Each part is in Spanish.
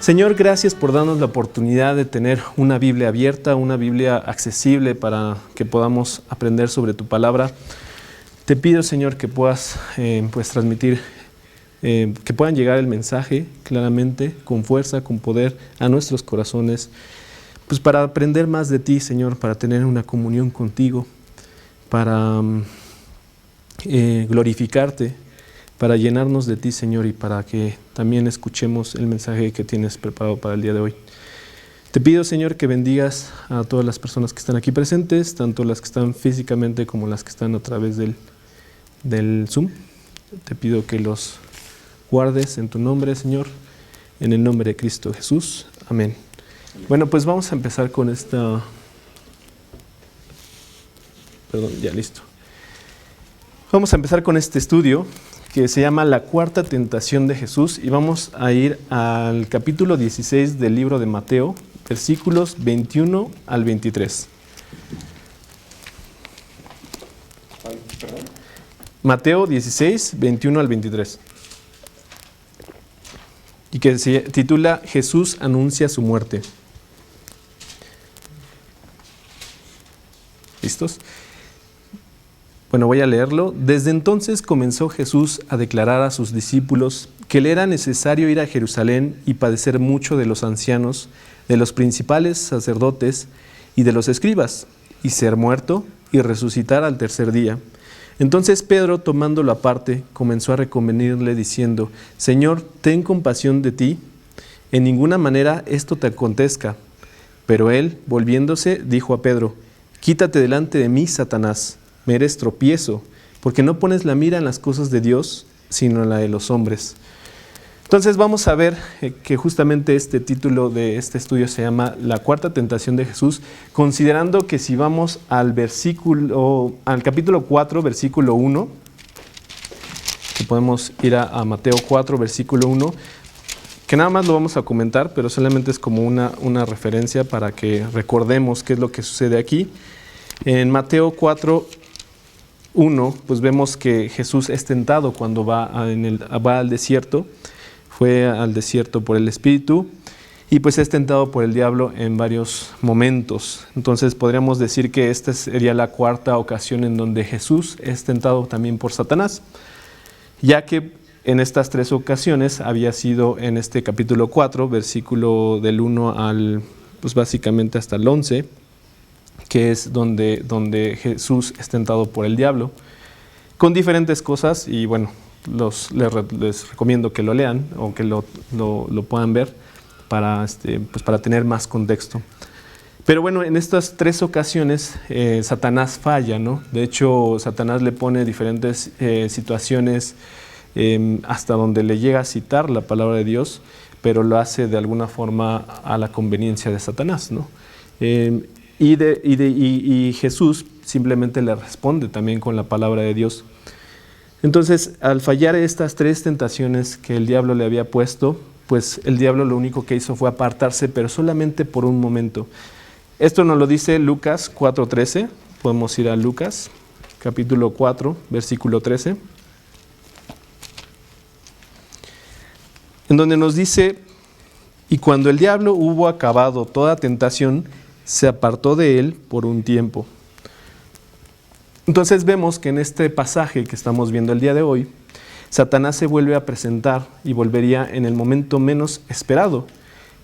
Señor, gracias por darnos la oportunidad de tener una Biblia abierta, una Biblia accesible para que podamos aprender sobre tu palabra. Te pido, Señor, que puedas transmitir, que puedan llegar el mensaje claramente, con fuerza, con poder a nuestros corazones, pues para aprender más de ti, Señor, para tener una comunión contigo, para glorificarte, para llenarnos de ti, Señor, y para que también escuchemos el mensaje que tienes preparado para el día de hoy. Te pido, Señor, que bendigas a todas las personas que están aquí presentes, tanto las que están físicamente como las que están a través del Zoom. Te pido que los guardes en tu nombre, Señor, en el nombre de Cristo Jesús. Amén. Bueno, pues vamos a empezar con esta... Perdón, ya listo. Vamos a empezar con este estudio que se llama La Cuarta Tentación de Jesús, y vamos a ir al capítulo 16 del libro de Mateo, versículos 21 al 23. Mateo 16, 21 al 23. Y que se titula Jesús anuncia su muerte. ¿Listos? Bueno, voy a leerlo. Desde entonces comenzó Jesús a declarar a sus discípulos que le era necesario ir a Jerusalén y padecer mucho de los ancianos, de los principales sacerdotes y de los escribas, y ser muerto y resucitar al tercer día. Entonces Pedro, tomándolo aparte, comenzó a reconvenirle diciendo: Señor, ten compasión de ti, en ninguna manera esto te acontezca. Pero él, volviéndose, dijo a Pedro: Quítate delante de mí, Satanás. Me eres tropiezo, porque no pones la mira en las cosas de Dios, sino en la de los hombres. Entonces vamos a ver que justamente este título de este estudio se llama La Cuarta Tentación de Jesús, considerando que si vamos al capítulo 4, versículo 1, que podemos ir a Mateo 4, versículo 1, que nada más lo vamos a comentar, pero solamente es como una referencia para que recordemos qué es lo que sucede aquí. En Mateo 4, 1, pues vemos que Jesús es tentado cuando va al desierto. Fue al desierto por el Espíritu y pues es tentado por el diablo en varios momentos. Entonces podríamos decir que esta sería la cuarta ocasión en donde Jesús es tentado también por Satanás, ya que en estas tres ocasiones había sido en este capítulo 4, versículo del 1 al, pues básicamente hasta el 11, que es donde Jesús es tentado por el diablo, con diferentes cosas, y bueno, les recomiendo que lo lean o que lo puedan ver para tener más contexto. Pero bueno, en estas tres ocasiones Satanás falla, ¿no? De hecho, Satanás le pone diferentes situaciones hasta donde le llega a citar la palabra de Dios, pero lo hace de alguna forma a la conveniencia de Satanás, ¿no? Y Jesús simplemente le responde también con la palabra de Dios. Entonces, al fallar estas tres tentaciones que el diablo le había puesto, pues el diablo lo único que hizo fue apartarse, pero solamente por un momento. Esto nos lo dice Lucas 4:13. Podemos ir a Lucas, capítulo 4, versículo 13. En donde nos dice: Y cuando el diablo hubo acabado toda tentación, se apartó de él por un tiempo. Entonces vemos que en este pasaje que estamos viendo el día de hoy, Satanás se vuelve a presentar y volvería en el momento menos esperado.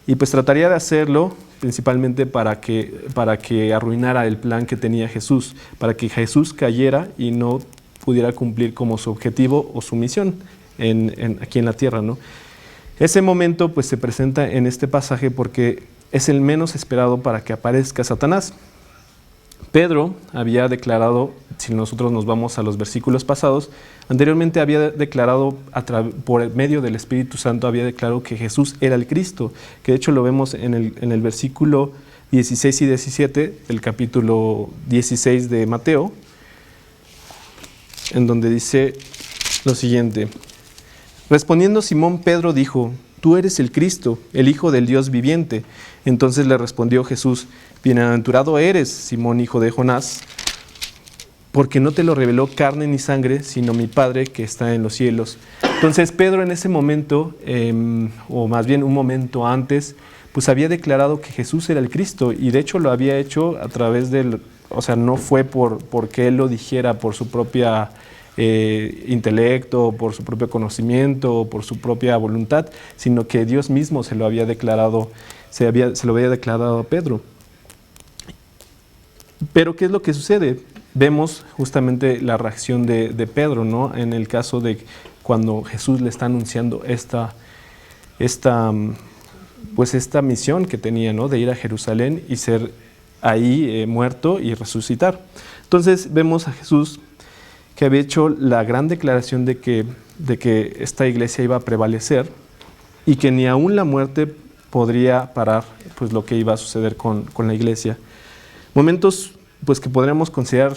Y pues trataría de hacerlo principalmente para que arruinara el plan que tenía Jesús, para que Jesús cayera y no pudiera cumplir como su objetivo o su misión aquí en la tierra, ¿no? Ese momento pues se presenta en este pasaje porque es el menos esperado para que aparezca Satanás. Pedro había declarado, si nosotros nos vamos a los versículos pasados, anteriormente había declarado por medio del Espíritu Santo, había declarado que Jesús era el Cristo, que de hecho lo vemos en el versículo 16 y 17, el capítulo 16 de Mateo, en donde dice lo siguiente: Respondiendo Simón Pedro dijo: Tú eres el Cristo, el Hijo del Dios viviente. Entonces le respondió Jesús: Bienaventurado eres, Simón, hijo de Jonás, porque no te lo reveló carne ni sangre, sino mi Padre que está en los cielos. Entonces Pedro en ese momento, o más bien un momento antes, pues había declarado que Jesús era el Cristo, y de hecho lo había hecho a través del, o sea, no fue porque él lo dijera por su propia intelecto, por su propio conocimiento, por su propia voluntad, sino que Dios mismo se lo había declarado, se lo había declarado a Pedro. Pero ¿qué es lo que sucede? Vemos justamente la reacción de Pedro, ¿no? En el caso de cuando Jesús le está anunciando esta misión que tenía, ¿no? De ir a Jerusalén y ser ahí muerto y resucitar. Entonces vemos a Jesús que había hecho la gran declaración de que esta iglesia iba a prevalecer y que ni aún la muerte podría parar pues, lo que iba a suceder con la iglesia. Momentos pues, que podríamos considerar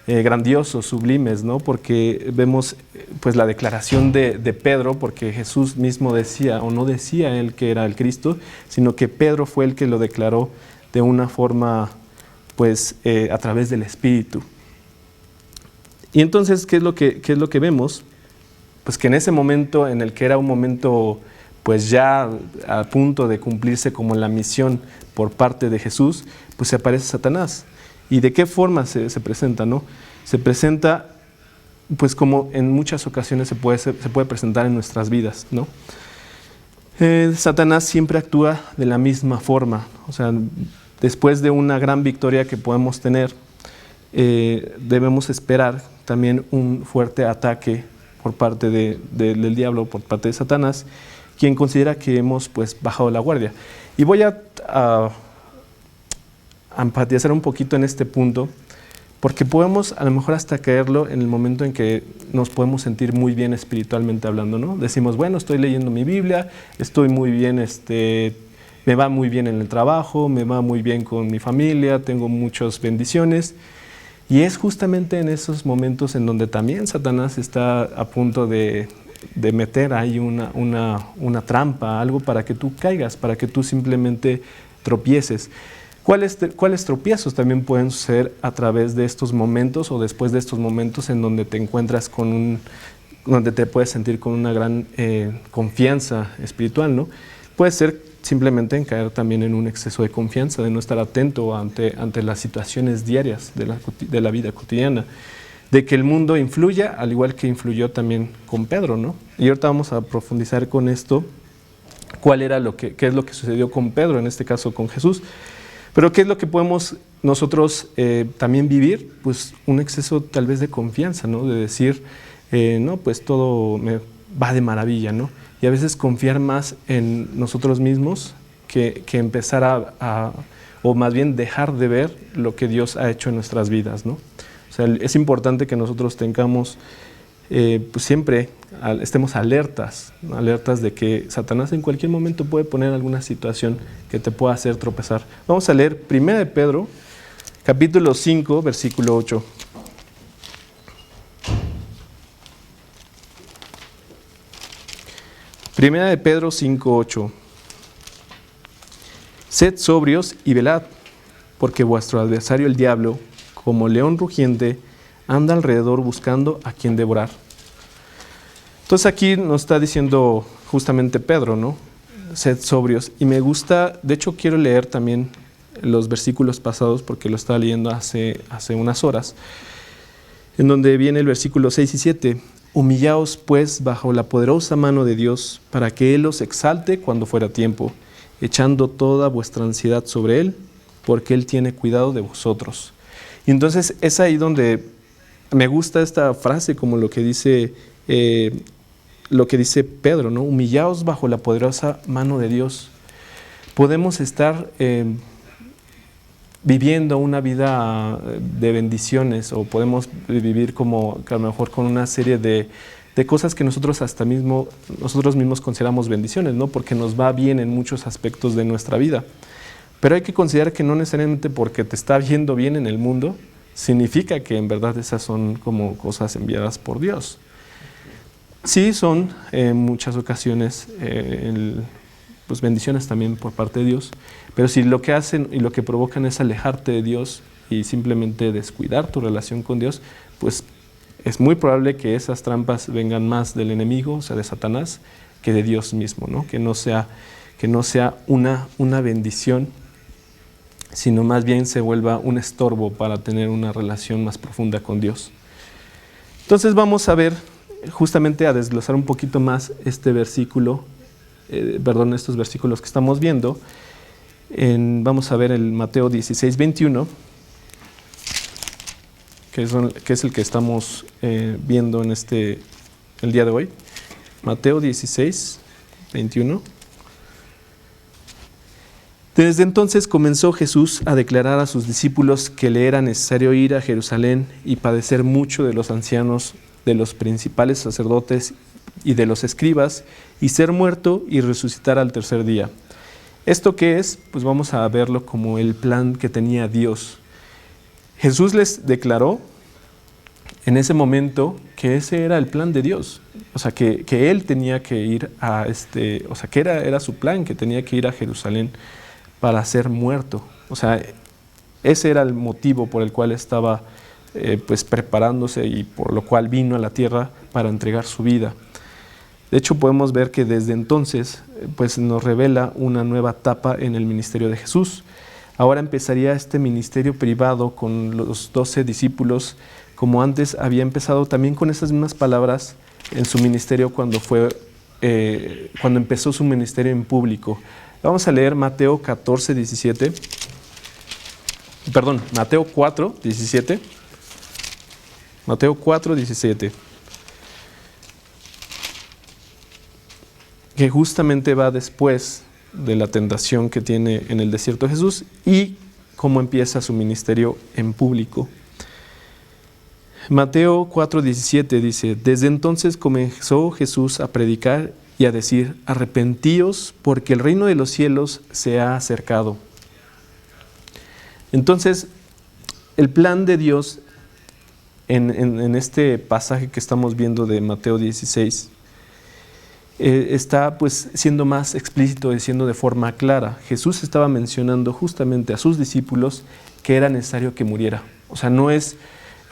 grandiosos, sublimes, ¿no? Porque vemos pues, la declaración de Pedro, porque Jesús mismo decía, o no decía él que era el Cristo, sino que Pedro fue el que lo declaró de una forma pues, a través del Espíritu. Y entonces, ¿qué es lo que vemos? Pues que en ese momento, en el que era un momento pues ya a punto de cumplirse como la misión por parte de Jesús, pues se aparece Satanás. ¿Y de qué forma se presenta, no? Se presenta, pues como en muchas ocasiones se puede presentar en nuestras vidas, ¿no? Satanás siempre actúa de la misma forma. O sea, después de una gran victoria que podemos tener, debemos esperar también un fuerte ataque por parte del diablo, por parte de Satanás, quien considera que hemos pues, bajado la guardia. Y voy a empatizar un poquito en este punto, porque podemos a lo mejor hasta caerlo en el momento en que nos podemos sentir muy bien espiritualmente hablando, ¿no? Decimos, bueno, estoy leyendo mi Biblia, estoy muy bien, me va muy bien en el trabajo, me va muy bien con mi familia, tengo muchas bendiciones. Y es justamente en esos momentos en donde también Satanás está a punto de meter ahí una trampa, algo para que tú caigas, para que tú simplemente tropieces. ¿Cuáles tropiezos también pueden suceder a través de estos momentos o después de estos momentos en donde te encuentras donde te puedes sentir con una gran confianza espiritual, ¿no? Puede ser simplemente en caer también en un exceso de confianza, de no estar atento ante las situaciones diarias de la vida cotidiana, de que el mundo influya, al igual que influyó también con Pedro, ¿no? Y ahorita vamos a profundizar con esto, qué es lo que sucedió con Pedro, en este caso con Jesús. Pero ¿qué es lo que podemos nosotros también vivir? Pues un exceso tal vez de confianza, ¿no? De decir, no, pues todo me va de maravilla, ¿no? Y a veces confiar más en nosotros mismos que empezar o más bien dejar de ver lo que Dios ha hecho en nuestras vidas, ¿no? O sea, es importante que nosotros tengamos, pues siempre estemos alertas de que Satanás en cualquier momento puede poner alguna situación que te pueda hacer tropezar. Vamos a leer 1 de Pedro, capítulo 5, versículo 8. Primera de Pedro 5:8. Sed sobrios y velad, porque vuestro adversario el diablo, como león rugiente, anda alrededor buscando a quien devorar. Entonces aquí nos está diciendo justamente Pedro, ¿no? Sed sobrios. Y me gusta, de hecho quiero leer también los versículos pasados porque lo estaba leyendo hace unas horas, en donde viene el versículo 6 y 7. Humillaos pues bajo la poderosa mano de Dios, para que Él os exalte cuando fuera tiempo, echando toda vuestra ansiedad sobre Él, porque Él tiene cuidado de vosotros. Y entonces es ahí donde me gusta esta frase, como lo que dice Pedro, ¿no? Humillaos bajo la poderosa mano de Dios. Podemos estar viviendo una vida de bendiciones, o podemos vivir como a lo mejor con una serie de cosas que nosotros mismos consideramos bendiciones, ¿no? Porque nos va bien en muchos aspectos de nuestra vida. Pero hay que considerar que no necesariamente porque te está yendo bien en el mundo, significa que en verdad esas son como cosas enviadas por Dios. Sí, son en muchas ocasiones pues bendiciones también por parte de Dios, pero si lo que hacen y lo que provocan es alejarte de Dios, y simplemente descuidar tu relación con Dios, pues es muy probable que esas trampas vengan más del enemigo, o sea, de Satanás, que de Dios mismo, ¿no? Que no sea una bendición, sino más bien se vuelva un estorbo para tener una relación más profunda con Dios. Entonces vamos a ver, justamente a desglosar un poquito más este versículo, estos versículos que estamos viendo. Vamos a ver el Mateo 16, 21, que es el que estamos viendo el día de hoy. Mateo 16, 21. Desde entonces comenzó Jesús a declarar a sus discípulos que le era necesario ir a Jerusalén y padecer mucho de los ancianos, de los principales sacerdotes y de los escribas, y ser muerto y resucitar al tercer día. ¿Esto qué es? Pues vamos a verlo como el plan que tenía Dios. Jesús les declaró en ese momento que ese era el plan de Dios, o sea, que Él tenía que ir o sea, que era su plan, que tenía que ir a Jerusalén para ser muerto. O sea, ese era el motivo por el cual estaba pues preparándose y por lo cual vino a la tierra para entregar su vida. De hecho, podemos ver que desde entonces pues nos revela una nueva etapa en el ministerio de Jesús. Ahora empezaría este ministerio privado con los 12 discípulos, como antes había empezado también con esas mismas palabras en su ministerio cuando empezó su ministerio en público. Vamos a leer Mateo 4, 17. Mateo 4, 17. Que justamente va después de la tentación que tiene en el desierto Jesús y cómo empieza su ministerio en público. Mateo 4, 17 dice: desde entonces comenzó Jesús a predicar y a decir: arrepentíos, porque el reino de los cielos se ha acercado. Entonces, el plan de Dios en este pasaje que estamos viendo de Mateo 16 está pues siendo más explícito, diciendo de forma clara. Jesús estaba mencionando justamente a sus discípulos que era necesario que muriera. O sea, no es...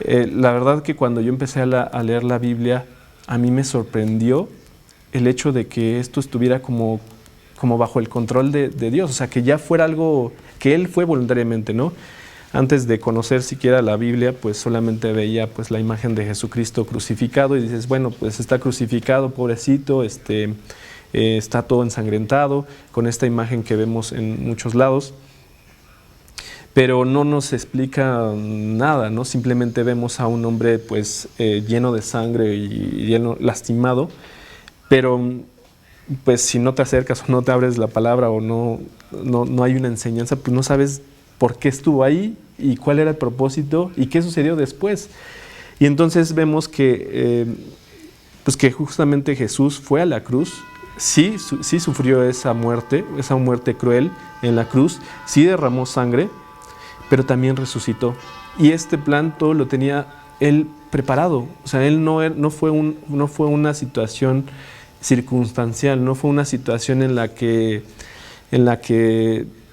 la verdad que cuando yo empecé a leer la Biblia, a mí me sorprendió el hecho de que esto estuviera como bajo el control de Dios, o sea, que ya fuera algo que Él fue voluntariamente, ¿no? Antes de conocer siquiera la Biblia, pues solamente veía pues la imagen de Jesucristo crucificado y dices, bueno, pues está crucificado, pobrecito, está todo ensangrentado, con esta imagen que vemos en muchos lados. Pero no nos explica nada, ¿no? Simplemente vemos a un hombre pues lleno de sangre y lastimado, pero pues si no te acercas o no te abres la palabra o no hay una enseñanza, pues no sabes por qué estuvo ahí y cuál era el propósito y qué sucedió después. Y entonces vemos que justamente Jesús fue a la cruz, sí sufrió esa muerte cruel en la cruz, sí derramó sangre, pero también resucitó. Y este plan todo lo tenía Él preparado. O sea, Él no fue una situación circunstancial, no fue una situación en la que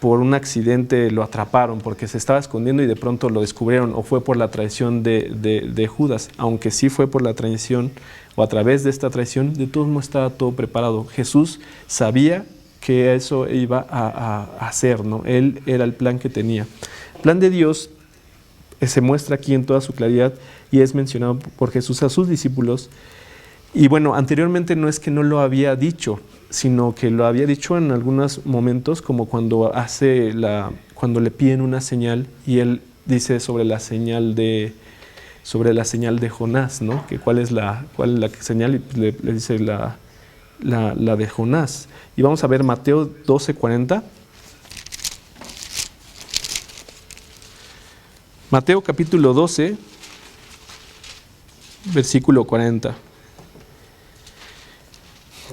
por un accidente lo atraparon, porque se estaba escondiendo y de pronto lo descubrieron, o fue por la traición de Judas. Aunque sí fue por la traición, o a través de esta traición, de todos modos estaba todo preparado. Jesús sabía que eso iba a hacer, ¿no? Él era el plan que tenía. El plan de Dios se muestra aquí en toda su claridad y es mencionado por Jesús a sus discípulos. Y bueno, anteriormente no es que no lo había dicho, sino que lo había dicho en algunos momentos, como cuando le piden una señal y él dice sobre la señal de Jonás, ¿no? Que cuál es la señal, y pues le dice la de Jonás. Y vamos a ver Mateo 12:40. Mateo capítulo 12, versículo 40.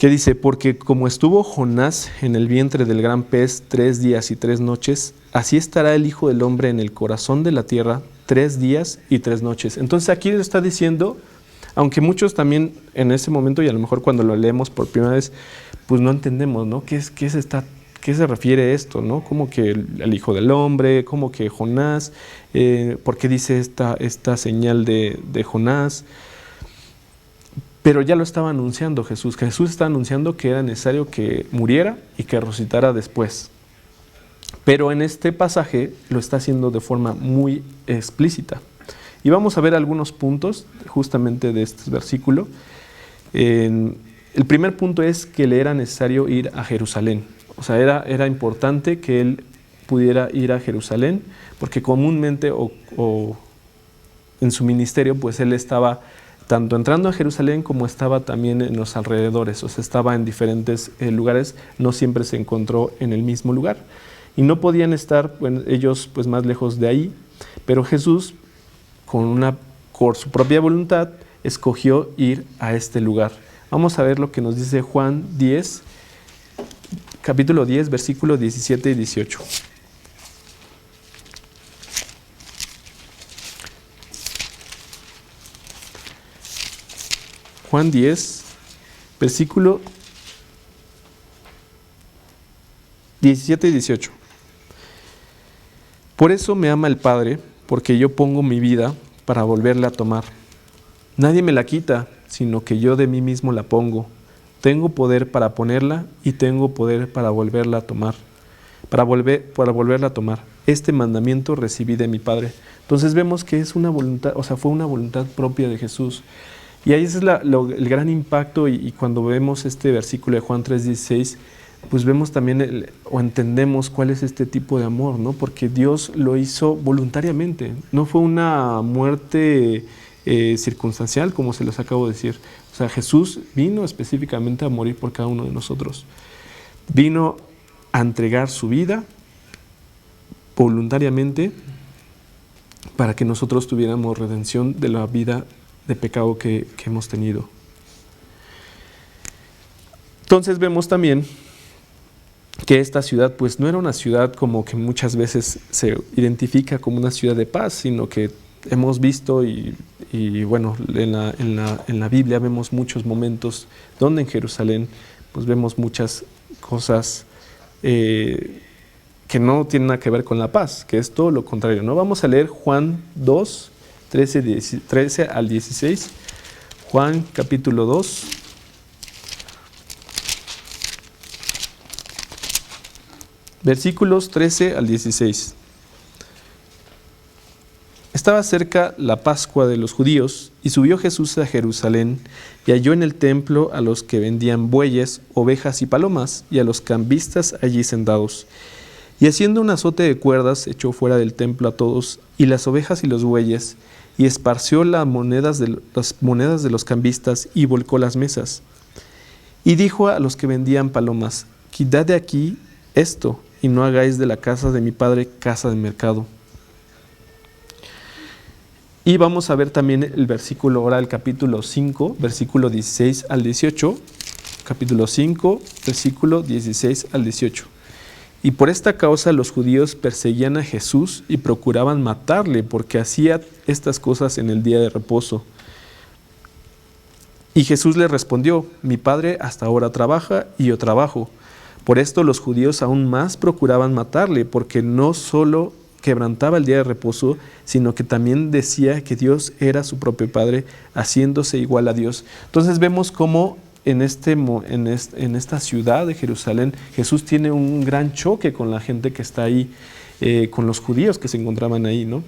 Que dice: porque como estuvo Jonás en el vientre del gran pez 3 días y 3 noches, así estará el Hijo del Hombre en el corazón de la tierra 3 días y 3 noches. Entonces aquí le está diciendo, aunque muchos también en ese momento, y a lo mejor cuando lo leemos por primera vez, pues no entendemos, ¿no? ¿Qué es esta ¿qué se refiere esto, no? ¿Cómo que el Hijo del Hombre? ¿Cómo que Jonás? ¿Por qué dice esta señal de Jonás? Pero ya lo estaba anunciando Jesús. Jesús está anunciando que era necesario que muriera y que resucitara después. Pero en este pasaje lo está haciendo de forma muy explícita. Y vamos a ver algunos puntos justamente de este versículo. El primer punto es que le era necesario ir a Jerusalén. O sea, era importante que él pudiera ir a Jerusalén, porque comúnmente o en su ministerio, pues él estaba tanto entrando a Jerusalén como estaba también en los alrededores, o sea, estaba en diferentes lugares, no siempre se encontró en el mismo lugar. Y no podían estar ellos pues más lejos de ahí, pero Jesús, por su propia voluntad, escogió ir a este lugar. Vamos a ver lo que nos dice Juan 10, capítulo 10, versículos 17 y 18. Juan 10, versículo 17 y 18. Por eso me ama el Padre, porque yo pongo mi vida para volverla a tomar. Nadie me la quita, sino que yo de mí mismo la pongo. Tengo poder para ponerla y tengo poder para volverla a tomar. Para volverla a tomar. Este mandamiento recibí de mi Padre. Entonces vemos que es una voluntad, o sea, fue una voluntad propia de Jesús. Y ahí es el gran impacto, y cuando vemos este versículo de Juan 3:16, pues vemos también o entendemos cuál es este tipo de amor, ¿no? Porque Dios lo hizo voluntariamente, no fue una muerte circunstancial, como se los acabo de decir. O sea, Jesús vino específicamente a morir por cada uno de nosotros. Vino a entregar su vida voluntariamente para que nosotros tuviéramos redención de la vida de pecado que hemos tenido. Entonces vemos también que esta ciudad pues no era una ciudad como que muchas veces se identifica como una ciudad de paz, sino que hemos visto y bueno, en la Biblia vemos muchos momentos donde en Jerusalén pues vemos muchas cosas que no tienen nada que ver con la paz, que es todo lo contrario, ¿no? Vamos a leer Juan 2, 13 al 16. Juan capítulo 2. Versículos 13 al 16. Estaba cerca la Pascua de los judíos, y subió Jesús a Jerusalén, y halló en el templo a los que vendían bueyes, ovejas y palomas, y a los cambistas allí sentados. Y haciendo un azote de cuerdas, echó fuera del templo a todos, y las ovejas y los bueyes, y esparció las monedas de los cambistas, y volcó las mesas. Y dijo a los que vendían palomas: quitad de aquí esto, y no hagáis de la casa de mi padre casa de mercado. Y vamos a ver también el versículo, ahora el capítulo 5, versículo 16 al 18. Capítulo 5, versículo 16 al 18. Y por esta causa los judíos perseguían a Jesús y procuraban matarle, porque hacía estas cosas en el día de reposo. Y Jesús le respondió: mi Padre hasta ahora trabaja y yo trabajo. Por esto los judíos aún más procuraban matarle, porque no solo quebrantaba el día de reposo, sino que también decía que Dios era su propio Padre, haciéndose igual a Dios. Entonces vemos cómo en esta ciudad de Jerusalén Jesús tiene un gran choque con la gente que está ahí, con los judíos que se encontraban ahí, ¿no?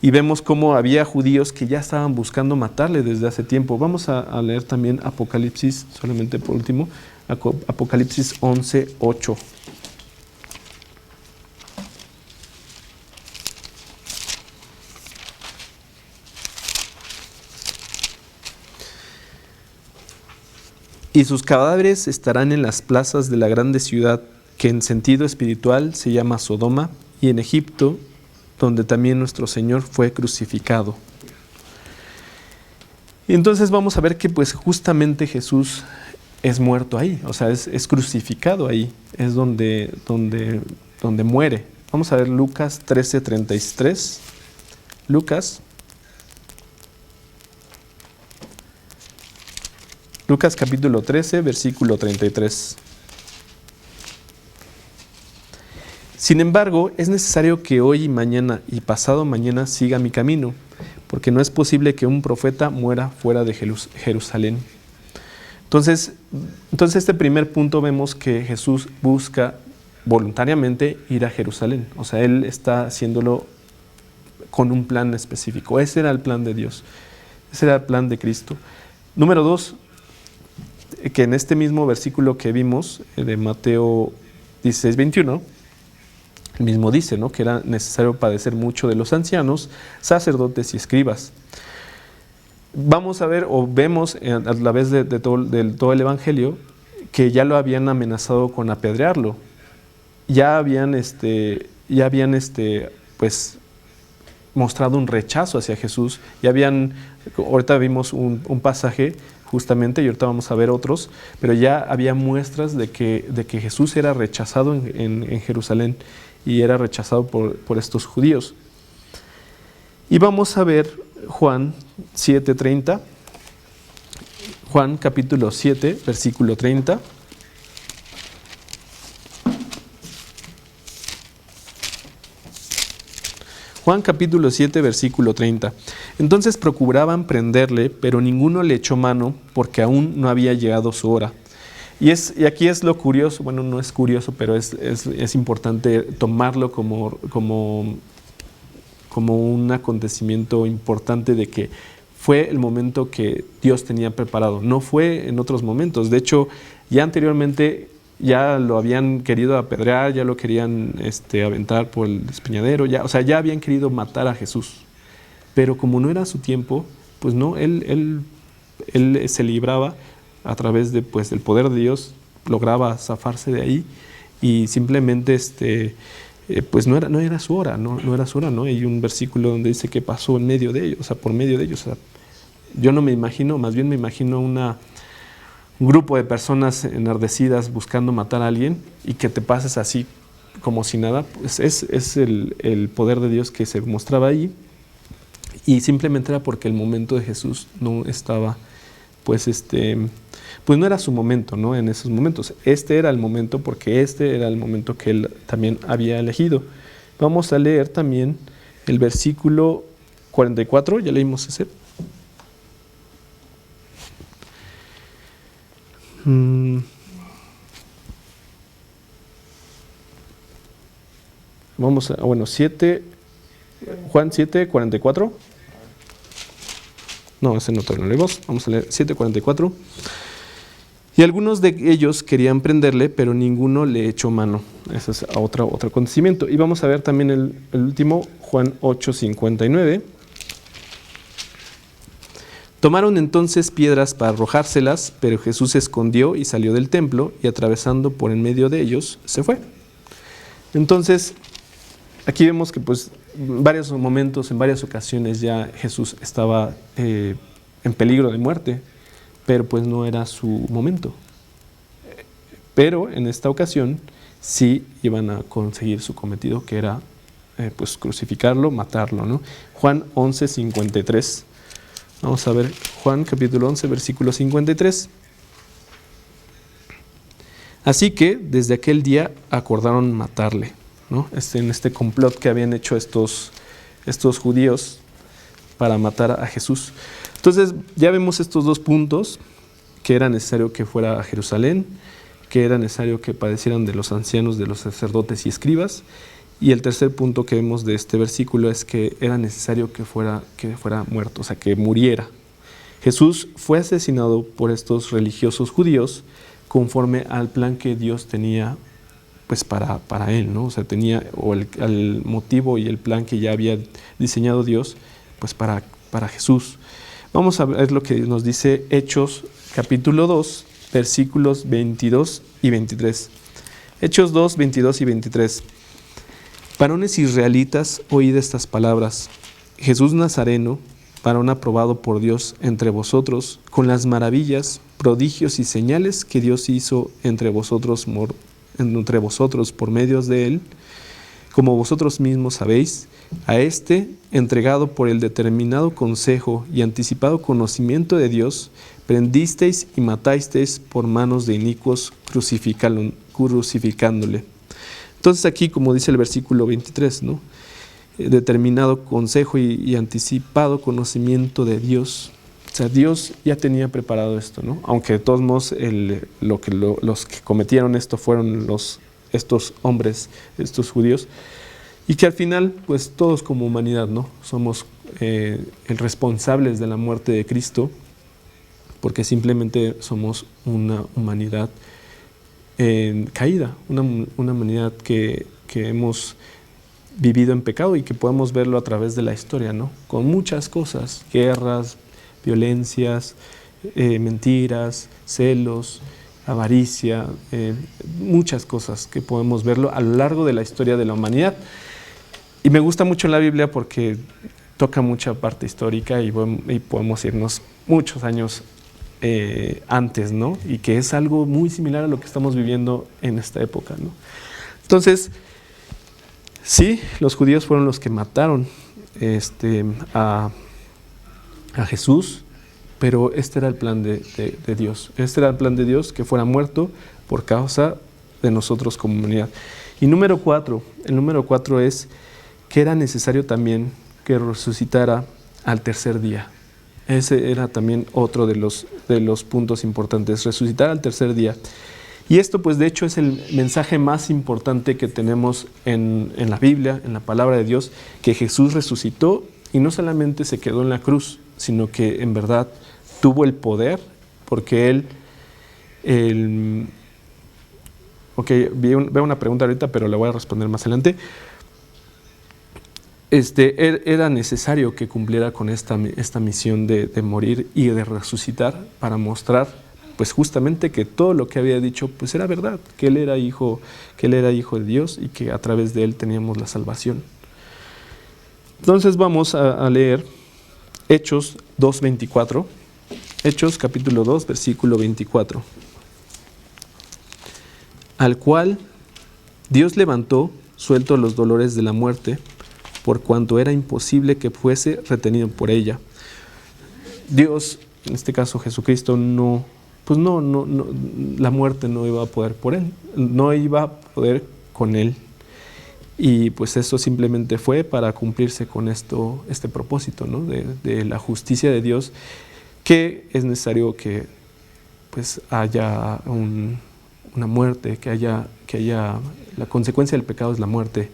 Y vemos cómo había judíos que ya estaban buscando matarle desde hace tiempo. Vamos a leer también Apocalipsis, solamente por último, Apocalipsis 11:8. Y sus cadáveres estarán en las plazas de la grande ciudad, que en sentido espiritual se llama Sodoma, y en Egipto, donde también nuestro Señor fue crucificado. Y entonces vamos a ver que pues justamente Jesús es muerto ahí, o sea, es crucificado ahí, es donde muere. Vamos a ver Lucas 13:33. Lucas capítulo 13, versículo 33. Sin embargo, es necesario que hoy y mañana y pasado mañana siga mi camino, porque no es posible que un profeta muera fuera de Jerusalén. Entonces, este primer punto vemos que Jesús busca voluntariamente ir a Jerusalén. O sea, Él está haciéndolo con un plan específico. Ese era el plan de Dios. Ese era el plan de Cristo. Número 2, que en este mismo versículo que vimos, de Mateo 16:21, el mismo dice, ¿no?, que era necesario padecer mucho de los ancianos, sacerdotes y escribas. Vamos a ver, o vemos a través de todo el Evangelio, que ya lo habían amenazado con apedrearlo. Ya habían pues mostrado un rechazo hacia Jesús. Ahorita vimos un pasaje justamente, y ahorita vamos a ver otros, pero ya había muestras de que Jesús era rechazado en Jerusalén, y era rechazado por estos judíos. Y vamos a ver Juan 7:30, Juan capítulo 7, versículo 30. Juan capítulo 7, versículo 30. Entonces procuraban prenderle, pero ninguno le echó mano, porque aún no había llegado su hora. Y aquí es lo curioso, bueno, no es curioso, pero es importante tomarlo como un acontecimiento importante, de que fue el momento que Dios tenía preparado. No fue en otros momentos. De hecho, ya anteriormente ya lo habían querido apedrear, ya lo querían aventar por el despeñadero, ya habían querido matar a Jesús. Pero como no era su tiempo, pues no, él se libraba a través del poder de Dios, lograba zafarse de ahí, y simplemente pues no era su hora, no era su hora, ¿no? Hay un versículo donde dice que pasó en medio de ellos, por medio de ellos. Yo no me imagino, más bien me imagino un grupo de personas enardecidas buscando matar a alguien, y que te pases así como si nada. Pues es el poder de Dios que se mostraba ahí, y simplemente era porque el momento de Jesús no estaba, pues no era su momento, ¿no? En esos momentos. Era el momento, porque era el momento que él también había elegido. Vamos a leer también el versículo 44, ya leímos ese. Vamos a, Juan 7, 44. No, ese no lo leemos. Vamos a leer 7:44. Y algunos de ellos querían prenderle, pero ninguno le echó mano. Ese es otro acontecimiento. Y vamos a ver también el último, Juan 8:59. Tomaron entonces piedras para arrojárselas, pero Jesús se escondió y salió del templo, y atravesando por en medio de ellos, se fue. Entonces, aquí vemos que pues en varios momentos, en varias ocasiones ya Jesús estaba en peligro de muerte, pero pues no era su momento. Pero en esta ocasión sí iban a conseguir su cometido, que era pues crucificarlo, matarlo, ¿no? Juan 11:53. Vamos a ver Juan capítulo 11, versículo 53. Así que desde aquel día acordaron matarle, ¿no? En este complot que habían hecho estos judíos para matar a Jesús. Entonces ya vemos estos dos puntos: que era necesario que fuera a Jerusalén, que era necesario que padecieran de los ancianos, de los sacerdotes y escribas. Y el tercer punto que vemos de este versículo es que era necesario que fuera muerto, o sea, que muriera. Jesús fue asesinado por estos religiosos judíos conforme al plan que Dios tenía pues para él, ¿no? O sea, tenía el motivo y el plan que ya había diseñado Dios pues para Jesús. Vamos a ver lo que nos dice Hechos capítulo 2, versículos 22 y 23. Hechos 2, 22 y 23. Varones israelitas, oíd estas palabras. Jesús Nazareno, varón aprobado por Dios entre vosotros, con las maravillas, prodigios y señales que Dios hizo entre vosotros por medios de él, como vosotros mismos sabéis, a entregado por el determinado consejo y anticipado conocimiento de Dios, prendisteis y matasteis por manos de inicuos, crucificándole. Entonces aquí, como dice el versículo 23, ¿no? Determinado consejo y anticipado conocimiento de Dios. O sea, Dios ya tenía preparado esto, ¿no? Aunque de todos modos los que cometieron esto fueron estos hombres, estos judíos, y que al final, pues todos como humanidad, ¿no? Somos responsables de la muerte de Cristo, porque simplemente somos una humanidad caída, una humanidad que hemos vivido en pecado y que podemos verlo a través de la historia, ¿no? Con muchas cosas, guerras, violencias, mentiras, celos, avaricia, muchas cosas que podemos verlo a lo largo de la historia de la humanidad. Y me gusta mucho la Biblia porque toca mucha parte histórica y podemos irnos muchos años antes, ¿no? Y que es algo muy similar a lo que estamos viviendo en esta época, ¿no? Entonces, sí, los judíos fueron los que mataron a Jesús, pero este era el plan de Dios. Este era el plan de Dios, que fuera muerto por causa de nosotros como humanidad. Y el número 4 es que era necesario también que resucitara al tercer día. Ese era también otro de los puntos importantes, resucitar al tercer día. Y esto, pues de hecho, es el mensaje más importante que tenemos en la Biblia, en la palabra de Dios, que Jesús resucitó y no solamente se quedó en la cruz, sino que en verdad tuvo el poder, porque veo una pregunta ahorita, pero la voy a responder más adelante. Era necesario que cumpliera con esta misión de morir y de resucitar para mostrar, pues justamente, que todo lo que había dicho pues era verdad, que él era hijo de Dios y que a través de él teníamos la salvación. Entonces vamos a leer Hechos 2:24, Hechos capítulo 2, versículo 24. Al cual Dios levantó, suelto los dolores de la muerte, por cuanto era imposible que fuese retenido por ella. Dios, en este caso Jesucristo, la muerte no iba a poder por él, no iba a poder con él. Y pues eso simplemente fue para cumplirse con este propósito, ¿no? de la justicia de Dios, que es necesario que pues haya una muerte, que haya la consecuencia del pecado es la muerte.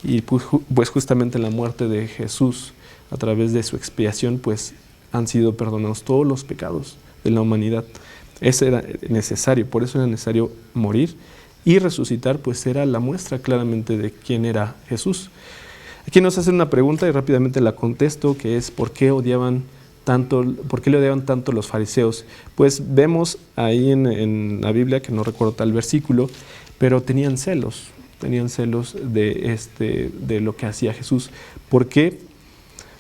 Y pues justamente en la muerte de Jesús, a través de su expiación, pues han sido perdonados todos los pecados de la humanidad. Eso era necesario, por eso era necesario morir, y resucitar pues era la muestra claramente de quién era Jesús. Aquí nos hacen una pregunta y rápidamente la contesto, que es ¿por qué le odiaban tanto los fariseos? Pues vemos ahí en la Biblia, que no recuerdo tal versículo, pero tenían celos de lo que hacía Jesús. ¿Por qué?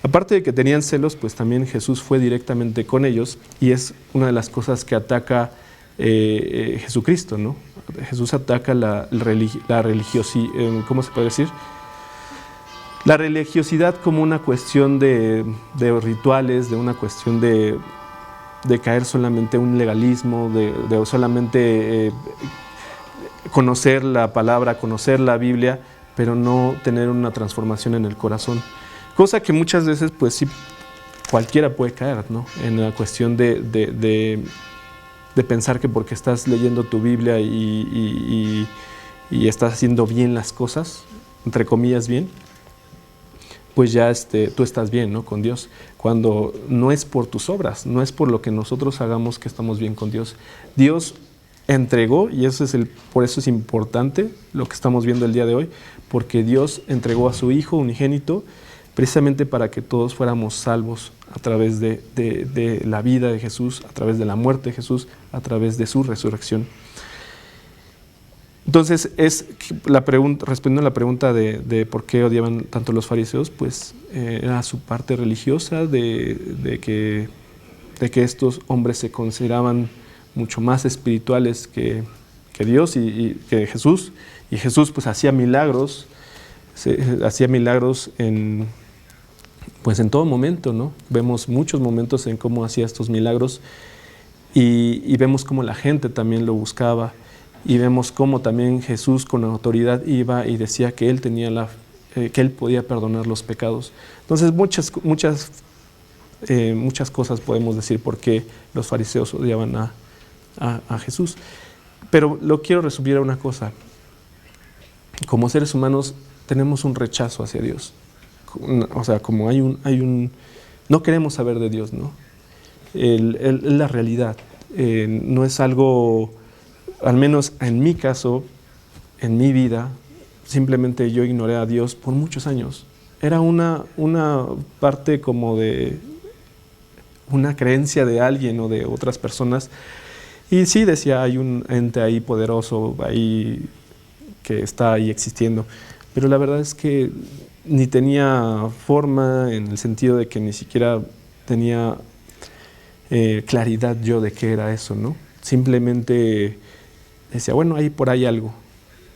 Aparte de que tenían celos, pues también Jesús fue directamente con ellos, y es una de las cosas que ataca Jesucristo, ¿no? Jesús ataca la religiosidad, ¿cómo se puede decir? La religiosidad como una cuestión de rituales, de una cuestión de caer solamente en un legalismo, de solamente conocer la palabra, conocer la Biblia, pero no tener una transformación en el corazón. Cosa que muchas veces, pues sí, cualquiera puede caer, ¿no? En la cuestión de pensar que porque estás leyendo tu Biblia y estás haciendo bien las cosas, entre comillas bien, pues ya tú estás bien, ¿no? Con Dios, cuando no es por tus obras, no es por lo que nosotros hagamos que estamos bien con Dios. Dios entregó, y por eso es importante lo que estamos viendo el día de hoy, porque Dios entregó a su Hijo unigénito precisamente para que todos fuéramos salvos a través de la vida de Jesús, a través de la muerte de Jesús, a través de su resurrección. Entonces, respondiendo a la pregunta de por qué odiaban tanto los fariseos, pues era su parte religiosa de que estos hombres se consideraban mucho más espirituales que Dios y que Jesús. Y Jesús pues hacía milagros en todo momento, ¿no? Vemos muchos momentos en cómo hacía estos milagros y vemos cómo la gente también lo buscaba. y vemos cómo también Jesús con autoridad iba y decía que él que él podía perdonar los pecados. Entonces muchas cosas podemos decir por qué los fariseos odiaban a Jesús. Pero lo quiero resumir a una cosa. Como seres humanos tenemos un rechazo hacia Dios. O sea, como no queremos saber de Dios, ¿no? La realidad. No es algo, al menos en mi caso, en mi vida, simplemente yo ignoré a Dios por muchos años. Era una parte como de una creencia de alguien o de otras personas. Y sí decía, hay un ente ahí poderoso, ahí que está ahí existiendo. Pero la verdad es que ni tenía forma, en el sentido de que ni siquiera tenía claridad yo de qué era eso, ¿no? Simplemente decía, bueno, ahí por ahí algo.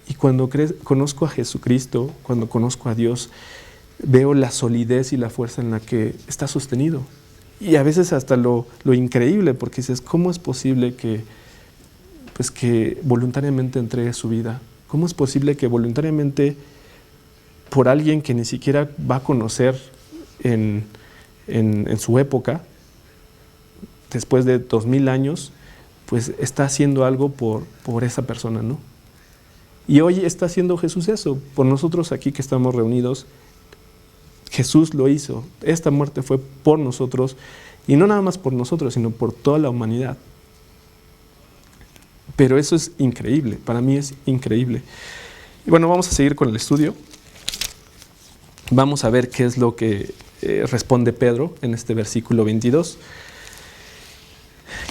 Y cuando conozco a Jesucristo, cuando conozco a Dios, veo la solidez y la fuerza en la que está sostenido. Y a veces hasta lo increíble, porque dices, ¿cómo es posible que voluntariamente entregue su vida? ¿Cómo es posible que voluntariamente, por alguien que ni siquiera va a conocer en su época, después de 2000 años, pues está haciendo algo por esa persona, ¿no? Y hoy está haciendo Jesús eso, por nosotros aquí que estamos reunidos. Jesús lo hizo. Esta muerte fue por nosotros, y no nada más por nosotros, sino por toda la humanidad. Pero eso es increíble, para mí es increíble. Y bueno, vamos a seguir con el estudio. Vamos a ver qué es lo que responde Pedro en este versículo 22,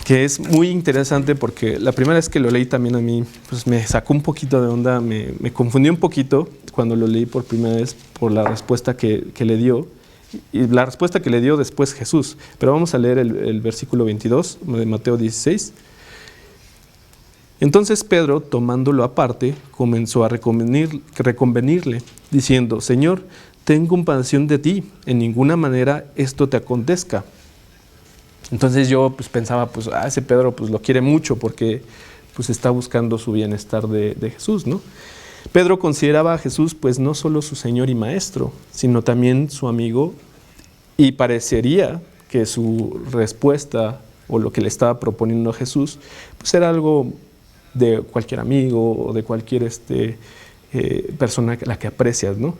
que es muy interesante porque la primera vez que lo leí también a mí pues me sacó un poquito de onda, me confundí un poquito cuando lo leí por primera vez por la respuesta que le dio, y la respuesta que le dio después Jesús. Pero vamos a leer el versículo 22 de Mateo 16. Entonces Pedro, tomándolo aparte, comenzó a reconvenirle, diciendo, Señor, ten compasión de ti, en ninguna manera esto te acontezca. Entonces yo pues pensaba, pues ese Pedro pues lo quiere mucho porque pues está buscando su bienestar de Jesús, ¿no? Pedro consideraba a Jesús pues no solo su Señor y Maestro, sino también su amigo, y parecería que su respuesta o lo que le estaba proponiendo a Jesús pues era algo de cualquier amigo o de cualquier persona a la que aprecias, ¿no?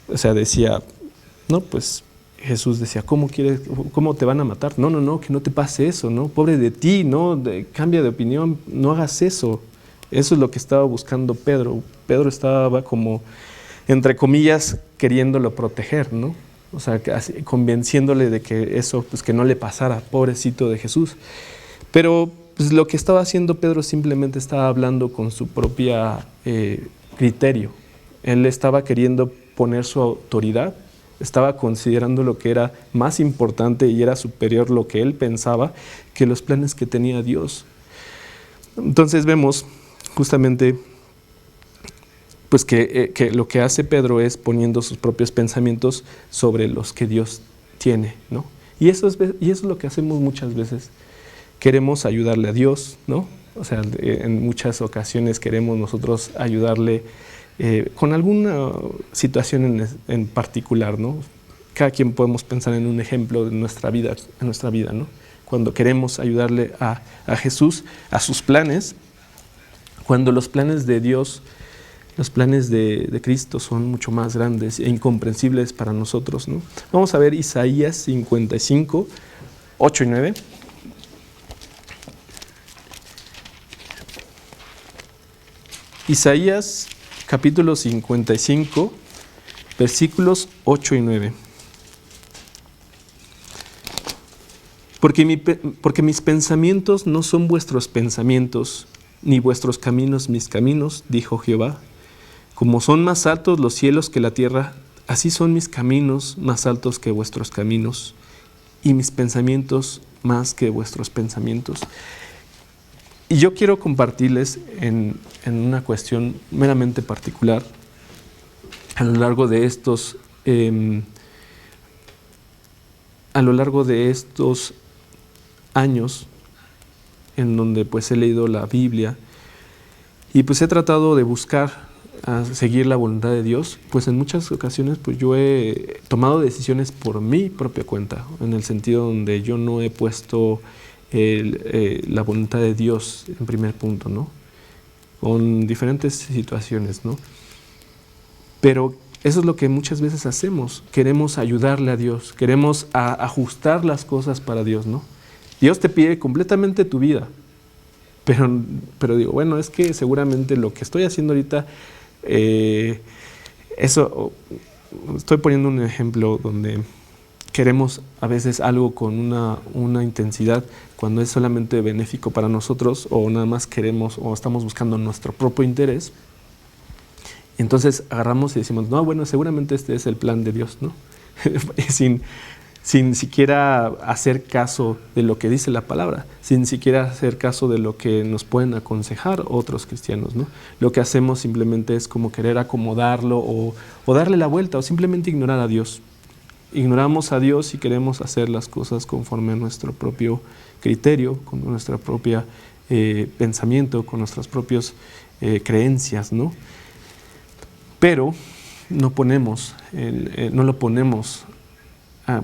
O sea, decía, no, pues Jesús decía, ¿cómo te van a matar? No, que no te pase eso, ¿no? Pobre de ti, ¿no? Cambia de opinión, no hagas eso. Eso es lo que estaba buscando Pedro. Pedro estaba como, entre comillas, queriéndolo proteger, ¿no? O sea, convenciéndole de que eso, pues que no le pasara, pobrecito de Jesús. Pero pues, lo que estaba haciendo Pedro simplemente estaba hablando con su propia criterio. Él estaba queriendo poner su autoridad, estaba considerando lo que era más importante y era superior lo que él pensaba que los planes que tenía Dios. Entonces vemos justamente pues que lo que hace Pedro es poniendo sus propios pensamientos sobre los que Dios tiene, ¿no? Y eso es lo que hacemos muchas veces. Queremos ayudarle a Dios, ¿no? O sea, en muchas ocasiones queremos nosotros ayudarle con alguna situación en particular, ¿no? Cada quien podemos pensar en un ejemplo de nuestra vida, ¿no? Cuando queremos ayudarle a Jesús, a sus planes, cuando los planes de Dios, los planes de Cristo son mucho más grandes e incomprensibles para nosotros, ¿no? Vamos a ver Isaías 55, 8 y 9. Isaías capítulo 55, versículos 8 y 9. Porque mis pensamientos no son vuestros pensamientos, ni vuestros caminos mis caminos, dijo Jehová. Como son más altos los cielos que la tierra, así son mis caminos más altos que vuestros caminos, y mis pensamientos más que vuestros pensamientos. Y yo quiero compartirles en una cuestión meramente particular, a lo largo de estos años en donde pues he leído la Biblia Y pues he tratado de buscar a seguir la voluntad de Dios, pues en muchas ocasiones pues yo he tomado decisiones por mi propia cuenta, en el sentido donde yo no he puesto la voluntad de Dios en primer punto, ¿no? Con diferentes situaciones, ¿no? Pero eso es lo que muchas veces hacemos, queremos ayudarle a Dios, queremos ajustar las cosas para Dios, ¿no? Dios te pide completamente tu vida, pero digo, bueno, es que seguramente lo que estoy haciendo ahorita, eso, estoy poniendo un ejemplo donde queremos a veces algo con una intensidad cuando es solamente benéfico para nosotros, o nada más queremos o estamos buscando nuestro propio interés. Entonces agarramos y decimos, no, bueno, seguramente este es el plan de Dios, ¿no? sin siquiera hacer caso de lo que dice la palabra, sin siquiera hacer caso de lo que nos pueden aconsejar otros cristianos, ¿no? Lo que hacemos simplemente es como querer acomodarlo o darle la vuelta, o simplemente ignorar a Dios. Ignoramos a Dios y queremos hacer las cosas conforme a nuestro propio criterio, con nuestro propio pensamiento, con nuestras propias creencias, ¿no? Pero no lo ponemos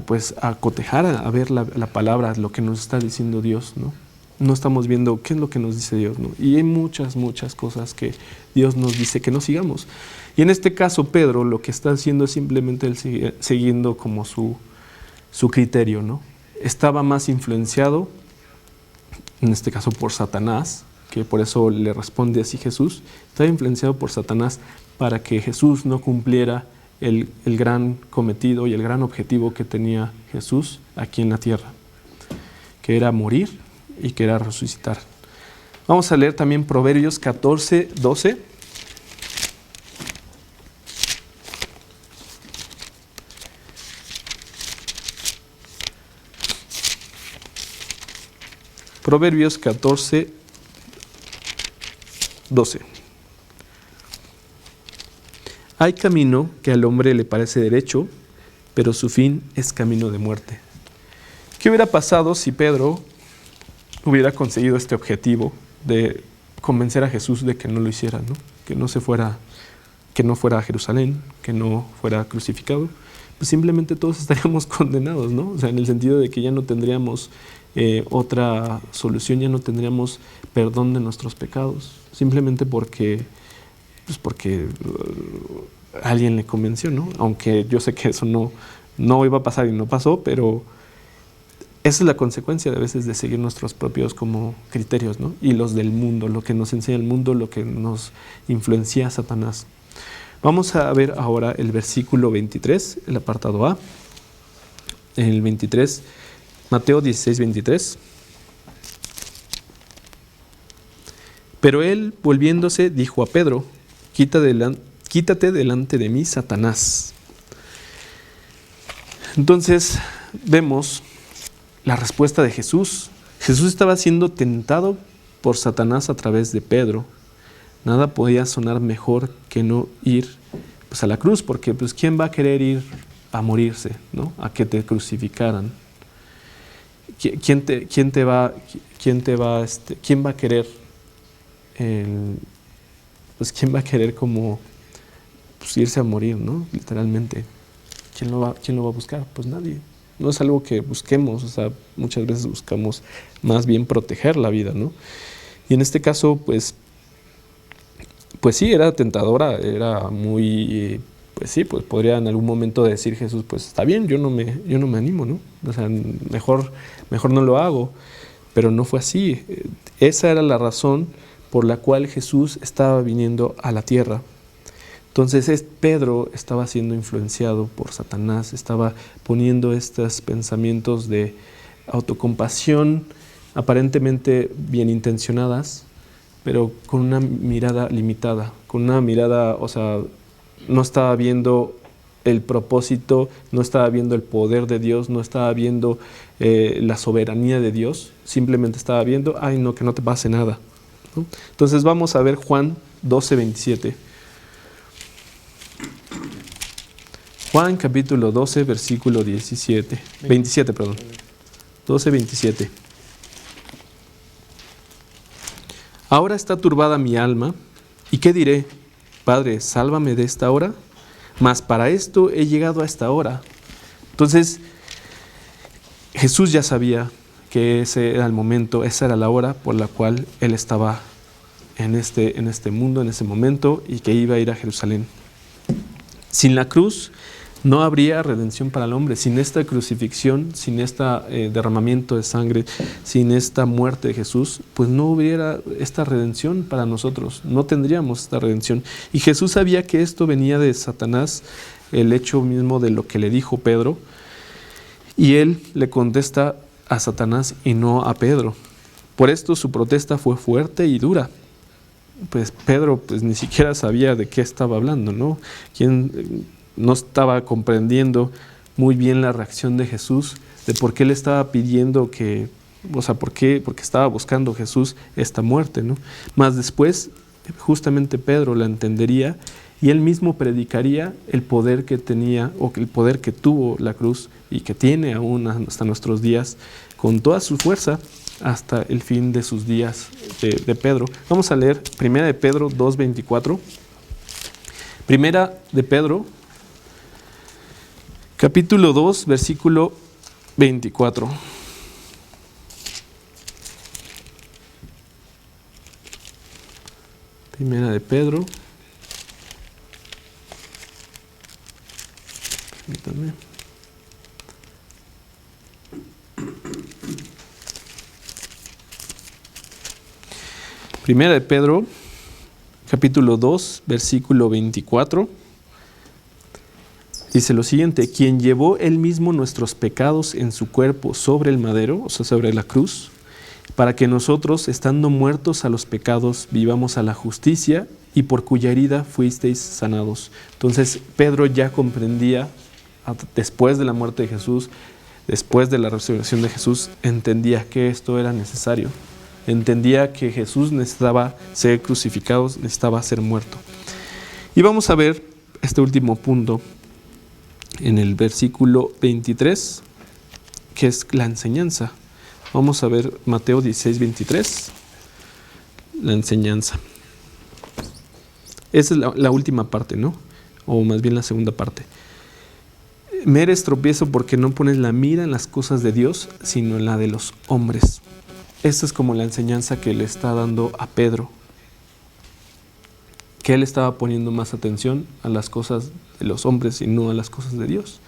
pues a cotejar, a ver la palabra, lo que nos está diciendo Dios, ¿no? No estamos viendo qué es lo que nos dice Dios, ¿no? Y hay muchas cosas que Dios nos dice que no sigamos. Y en este caso Pedro lo que está haciendo es simplemente siguiendo como su criterio, ¿no? Estaba más influenciado, en este caso por Satanás, que por eso le responde así Jesús. Estaba influenciado por Satanás para que Jesús no cumpliera el gran cometido y el gran objetivo que tenía Jesús aquí en la tierra, que era morir y que era resucitar. Vamos a leer también Proverbios 14, 12. Proverbios 14, 12. Hay camino que al hombre le parece derecho, pero su fin es camino de muerte. ¿Qué hubiera pasado si Pedro hubiera conseguido este objetivo de convencer a Jesús de que no lo hiciera, ¿no? Que no fuera a Jerusalén, que no fuera crucificado? Pues simplemente todos estaríamos condenados, ¿no? O sea, en el sentido de que ya no tendríamos otra solución, ya no tendríamos perdón de nuestros pecados, simplemente porque alguien le convenció, ¿no? Aunque yo sé que eso no iba a pasar y no pasó, pero esa es la consecuencia de a veces de seguir nuestros propios como criterios, ¿no? Y los del mundo, lo que nos enseña el mundo, lo que nos influencia Satanás. Vamos a ver ahora el versículo 23, el apartado A. El 23, Mateo 16, 23. Pero él, volviéndose, dijo a Pedro, quítate delante de mí, Satanás. Entonces vemos la respuesta de Jesús. Jesús estaba siendo tentado por Satanás a través de Pedro. Nada podía sonar mejor que no ir pues, a la cruz, porque pues, ¿quién va a querer ir a morirse, ¿no? A que te crucificaran? ¿Quién va a querer? Pues quién va a querer como pues, irse a morir, ¿no? Literalmente. ¿Quién lo va a buscar? Pues nadie. No es algo que busquemos, o sea, muchas veces buscamos más bien proteger la vida, ¿no? Y en este caso, pues sí, era tentadora, era muy, pues sí, pues podría en algún momento decir Jesús, pues está bien, yo no me animo, ¿no? O sea, mejor no lo hago, pero no fue así. Esa era la razón por la cual Jesús estaba viniendo a la tierra. Entonces Pedro estaba siendo influenciado por Satanás, estaba poniendo estos pensamientos de autocompasión aparentemente bien intencionadas, pero con una mirada limitada, con una mirada, o sea, no estaba viendo el propósito, no estaba viendo el poder de Dios, no estaba viendo la soberanía de Dios, simplemente estaba viendo, ay no, que no te pase nada, ¿no? Entonces vamos a ver Juan 12, 27. Juan capítulo 12, versículo 27, 12, 27. Ahora está turbada mi alma, ¿Y qué diré? Padre, sálvame de esta hora, mas para esto he llegado a esta hora. Entonces, Jesús ya sabía que ese era el momento, esa era la hora por la cual Él estaba en este mundo, en ese momento, y que iba a ir a Jerusalén. Sin la cruz no habría redención para el hombre. Sin esta crucifixión, sin este derramamiento de sangre, sin esta muerte de Jesús, pues no hubiera esta redención para nosotros. No tendríamos esta redención. Y Jesús sabía que esto venía de Satanás, el hecho mismo de lo que le dijo Pedro. Y Él le contesta a Satanás y no a Pedro. Por esto su protesta fue fuerte y dura. Pues Pedro pues ni siquiera sabía de qué estaba hablando, ¿no? No estaba comprendiendo muy bien la reacción de Jesús, de por qué le estaba pidiendo porque estaba buscando Jesús esta muerte, ¿no? Más después, justamente Pedro la entendería y él mismo predicaría el poder que tenía o el poder que tuvo la cruz y que tiene aún hasta nuestros días con toda su fuerza hasta el fin de sus días de Pedro. Vamos a leer 1 de Pedro 2:24. 1 de Pedro, capítulo 2, versículo 24. Primera de Pedro. Permítanme. Primera de Pedro, capítulo 2, versículo 24. Dice lo siguiente: quien llevó él mismo nuestros pecados en su cuerpo sobre el madero, o sea, sobre la cruz, para que nosotros, estando muertos a los pecados, vivamos a la justicia, y por cuya herida fuisteis sanados. Entonces, Pedro ya comprendía, después de la muerte de Jesús, después de la resurrección de Jesús, entendía que esto era necesario. Entendía que Jesús necesitaba ser crucificado, necesitaba ser muerto. Y vamos a ver este último punto en el versículo 23, que es la enseñanza. Vamos a ver Mateo 16:23, la enseñanza. Esa es la última parte, ¿no? O más bien la segunda parte. Me eres tropiezo porque no pones la mira en las cosas de Dios, sino en la de los hombres. Esta es como la enseñanza que le está dando a Pedro, que él estaba poniendo más atención a las cosas de los hombres y no a las cosas de Dios.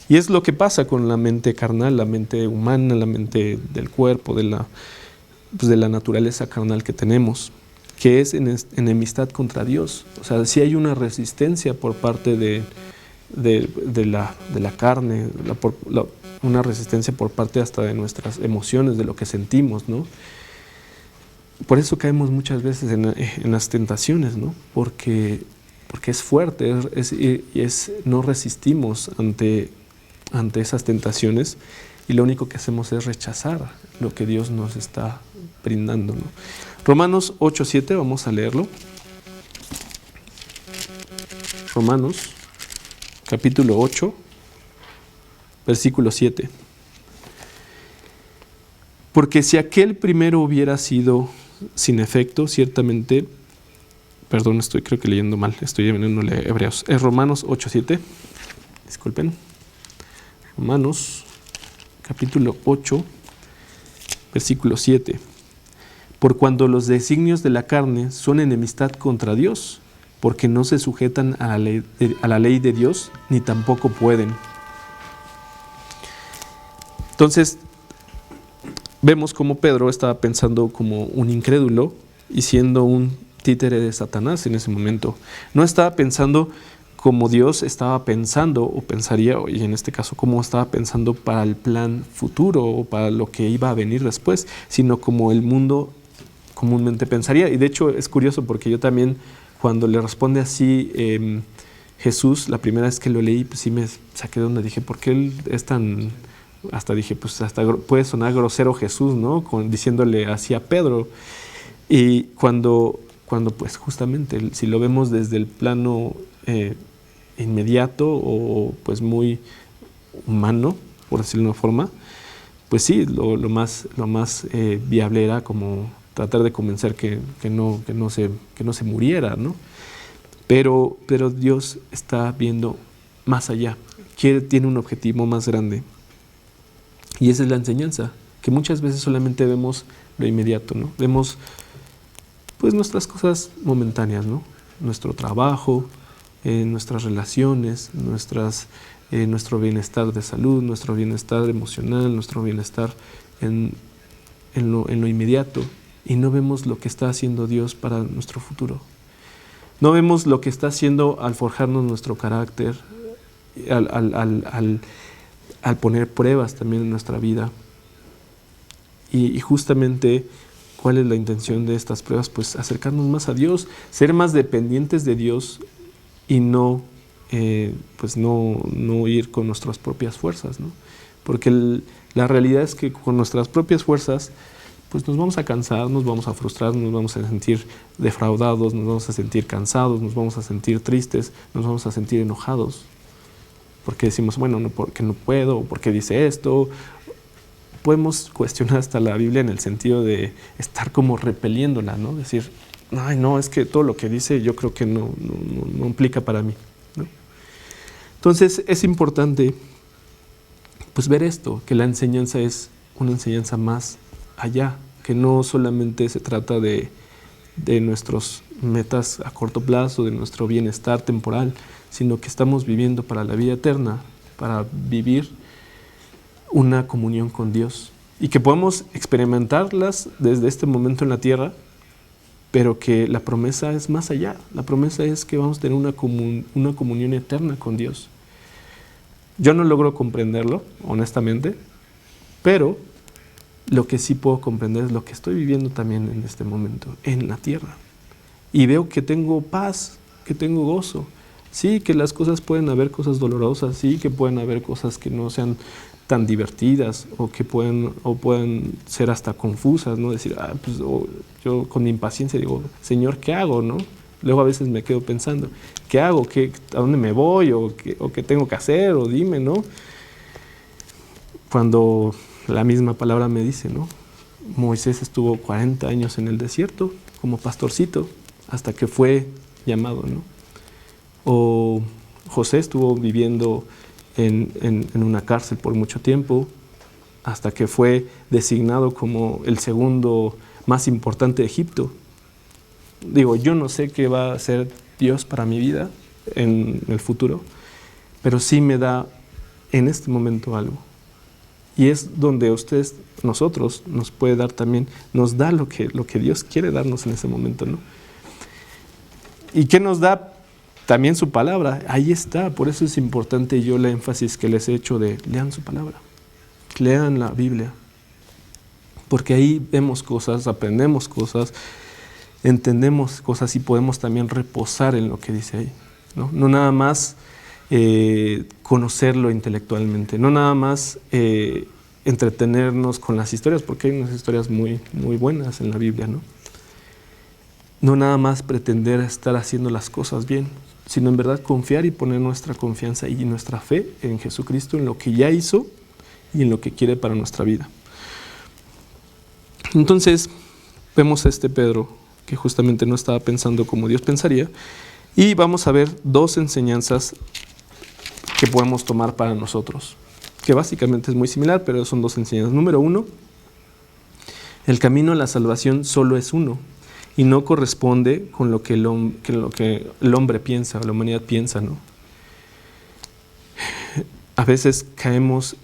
Y es lo que pasa con la mente carnal, la mente humana, la mente del cuerpo, de la naturaleza carnal que tenemos, que es enemistad contra Dios. O sea, si hay una resistencia por parte de la carne, una resistencia por parte hasta de nuestras emociones, de lo que sentimos, ¿no? Por eso caemos muchas veces en las tentaciones, ¿no? Porque es fuerte, no resistimos ante esas tentaciones y lo único que hacemos es rechazar lo que Dios nos está brindando, ¿no? Romanos 8:7, vamos a leerlo. Romanos, capítulo 8, versículo 7. Porque si aquel primero hubiera sido sin efecto, ciertamente, perdón, creo que leyendo mal, estoy leyéndole Hebreos, es Romanos 8:7, disculpen, Romanos, capítulo 8, versículo 7. Por cuando los designios de la carne son enemistad contra Dios, porque no se sujetan a la ley de Dios, ni tampoco pueden. Entonces, vemos cómo Pedro estaba pensando como un incrédulo y siendo un títere de Satanás en ese momento. No estaba pensando como Dios estaba pensando o pensaría, y en este caso como estaba pensando para el plan futuro o para lo que iba a venir después, sino como el mundo comúnmente pensaría. Y de hecho es curioso porque yo también, cuando le responde así Jesús, la primera vez que lo leí, pues sí me saqué de onda, dije, ¿por qué él es tan...? Hasta dije, pues hasta puede sonar grosero Jesús, ¿no? Diciéndole así a Pedro. Y cuando pues justamente, si lo vemos desde el plano inmediato o pues muy humano, por decirlo de una forma, pues sí, lo más viable era como tratar de convencer que no se muriera, ¿no? Pero Dios está viendo más allá, tiene un objetivo más grande. Y esa es la enseñanza, que muchas veces solamente vemos lo inmediato, ¿no? Vemos pues nuestras cosas momentáneas, ¿no? Nuestro trabajo, nuestras relaciones, nuestro bienestar de salud, nuestro bienestar emocional, nuestro bienestar en lo inmediato, y no vemos lo que está haciendo Dios para nuestro futuro. No vemos lo que está haciendo al forjarnos nuestro carácter, al poner pruebas también en nuestra vida. Y justamente, ¿cuál es la intención de estas pruebas? Pues acercarnos más a Dios, ser más dependientes de Dios y no ir con nuestras propias fuerzas, ¿no? Porque la realidad es que con nuestras propias fuerzas pues nos vamos a cansar, nos vamos a frustrar, nos vamos a sentir defraudados, nos vamos a sentir cansados, nos vamos a sentir tristes, nos vamos a sentir enojados. Porque decimos, bueno, no, porque no puedo, o porque dice esto. Podemos cuestionar hasta la Biblia en el sentido de estar como repeliéndola, ¿no? Decir, ay, no, es que todo lo que dice yo creo que no implica para mí, ¿no? Entonces es importante pues ver esto, que la enseñanza es una enseñanza más allá, que no solamente se trata de nuestras metas a corto plazo, de nuestro bienestar temporal, sino que estamos viviendo para la vida eterna, para vivir una comunión con Dios y que podemos experimentarlas desde este momento en la tierra, pero que la promesa es más allá. La promesa es que vamos a tener una comunión eterna con Dios. Yo no logro comprenderlo, honestamente, pero lo que sí puedo comprender es lo que estoy viviendo también en este momento, en la tierra. Y veo que tengo paz, que tengo gozo. Sí, que las cosas pueden haber cosas dolorosas, sí, que pueden haber cosas que no sean tan divertidas o que pueden ser hasta confusas, ¿no? Decir, pues yo con mi impaciencia digo, Señor, ¿qué hago, no? Luego a veces me quedo pensando, ¿qué hago? ¿A dónde me voy? ¿O qué tengo que hacer? O dime, ¿no? Cuando la misma palabra me dice, ¿no? Moisés estuvo 40 años en el desierto como pastorcito hasta que fue llamado, ¿no? O José estuvo viviendo en una cárcel por mucho tiempo hasta que fue designado como el segundo más importante de Egipto. Digo, yo no sé qué va a hacer Dios para mi vida en el futuro, pero sí me da en este momento algo. Y es donde nosotros nos puede dar también, nos da lo que Dios quiere darnos en ese momento, ¿no? ¿Y qué nos da? También su palabra, ahí está. Por eso es importante yo el énfasis que les he hecho de lean su palabra, lean la Biblia, porque ahí vemos cosas, aprendemos cosas, entendemos cosas y podemos también reposar en lo que dice ahí, ¿no? No nada más conocerlo intelectualmente, no nada más entretenernos con las historias, porque hay unas historias muy, muy buenas en la Biblia, ¿no? No nada más pretender estar haciendo las cosas bien, sino en verdad confiar y poner nuestra confianza y nuestra fe en Jesucristo, en lo que ya hizo y en lo que quiere para nuestra vida. Entonces, vemos a este Pedro que justamente no estaba pensando como Dios pensaría, y vamos a ver dos enseñanzas que podemos tomar para nosotros, que básicamente es muy similar, pero son dos enseñanzas. Número uno, el camino a la salvación solo es uno, y no corresponde con lo que el hombre piensa, o la humanidad piensa, ¿no? A veces caemos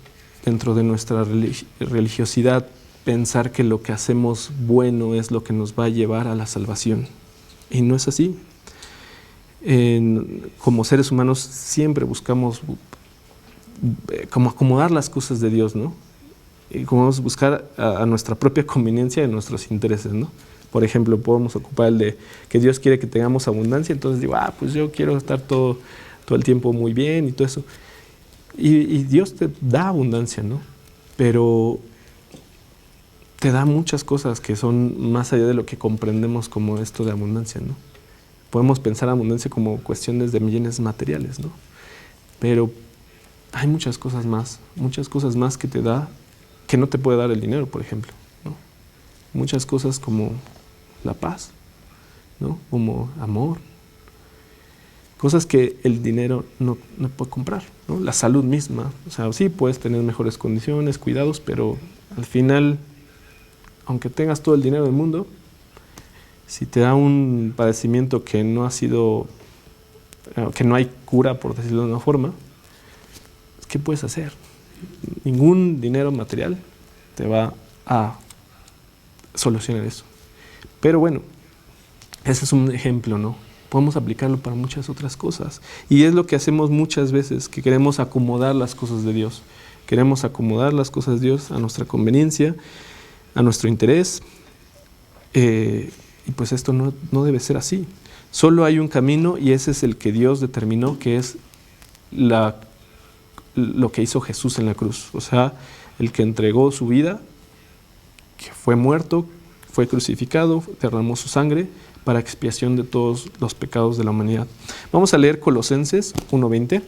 dentro de nuestra religiosidad pensar que lo que hacemos bueno es lo que nos va a llevar a la salvación. Y no es así. Como seres humanos siempre buscamos como acomodar las cosas de Dios, ¿no? Y como vamos a buscar a nuestra propia conveniencia y a nuestros intereses, ¿no? Por ejemplo, podemos ocupar el de que Dios quiere que tengamos abundancia, entonces digo, pues yo quiero estar todo el tiempo muy bien y todo eso. Y Dios te da abundancia, ¿no? Pero te da muchas cosas que son más allá de lo que comprendemos como esto de abundancia, ¿no? Podemos pensar abundancia como cuestiones de bienes materiales, ¿no? Pero hay muchas cosas más que te da, que no te puede dar el dinero, por ejemplo, ¿no? muchas cosas como la paz, ¿no? Como amor, cosas que el dinero no puede comprar, ¿no? La salud misma, o sea, sí puedes tener mejores condiciones, cuidados, pero al final, aunque tengas todo el dinero del mundo, si te da un padecimiento que no ha sido, que no hay cura, por decirlo de una forma, ¿qué puedes hacer? Ningún dinero material te va a solucionar eso. Pero bueno, ese es un ejemplo, ¿no? Podemos aplicarlo para muchas otras cosas. Y es lo que hacemos muchas veces, que queremos acomodar las cosas de Dios. Queremos acomodar las cosas de Dios a nuestra conveniencia, a nuestro interés. Y pues esto no debe ser así. Solo hay un camino y ese es el que Dios determinó, que es lo que hizo Jesús en la cruz. O sea, el que entregó su vida, que fue muerto, fue crucificado, derramó su sangre para expiación de todos los pecados de la humanidad. Vamos a leer Colosenses 1:20.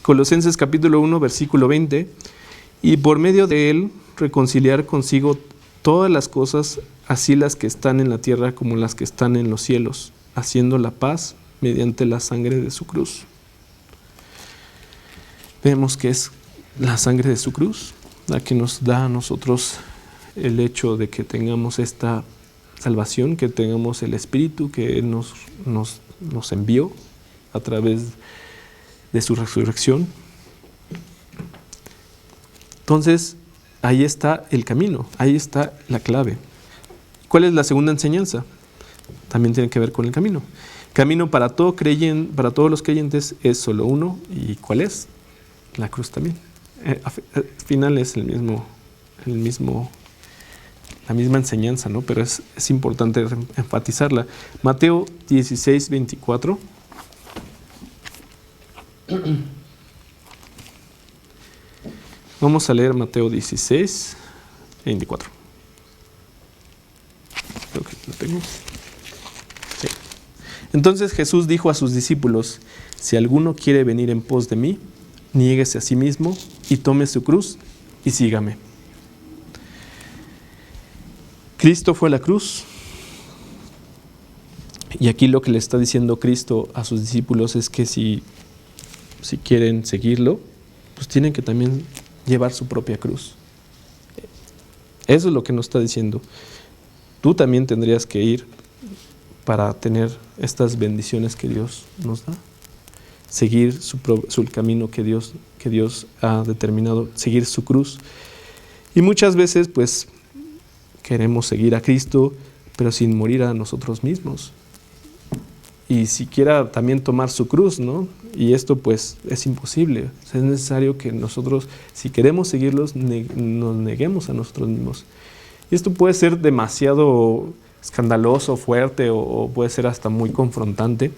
Colosenses capítulo 1, versículo 20. Y por medio de él reconciliar consigo todas las cosas, así las que están en la tierra como las que están en los cielos, haciendo la paz mediante la sangre de su cruz. Vemos que es la sangre de su cruz la que nos da a nosotros el hecho de que tengamos esta salvación, que tengamos el Espíritu que Él nos envió a través de su resurrección. Entonces, ahí está el camino, ahí está la clave. ¿Cuál es la segunda enseñanza? También tiene que ver con el camino. Camino para todos los creyentes es solo uno. ¿Y cuál es? La cruz también. Al final es la misma enseñanza, ¿no? Pero es importante enfatizarla. Mateo 16:24. Vamos a leer Mateo 16:24. Creo que lo tengo. Sí. Entonces Jesús dijo a sus discípulos: si alguno quiere venir en pos de mí, niéguese a sí mismo y tome su cruz y sígame. Cristo fue a la cruz. Y aquí lo que le está diciendo Cristo a sus discípulos es que si quieren seguirlo, pues tienen que también llevar su propia cruz. Eso es lo que nos está diciendo. Tú también tendrías que ir para tener estas bendiciones que Dios nos da. Seguir su camino que Dios ha determinado, seguir su cruz. Y muchas veces pues queremos seguir a Cristo, pero sin morir a nosotros mismos. Y siquiera también tomar su cruz, ¿no? Y esto pues es imposible. O sea, es necesario que nosotros, si queremos seguirlos, nos neguemos a nosotros mismos. Y esto puede ser demasiado escandaloso, fuerte, o puede ser hasta muy confrontante.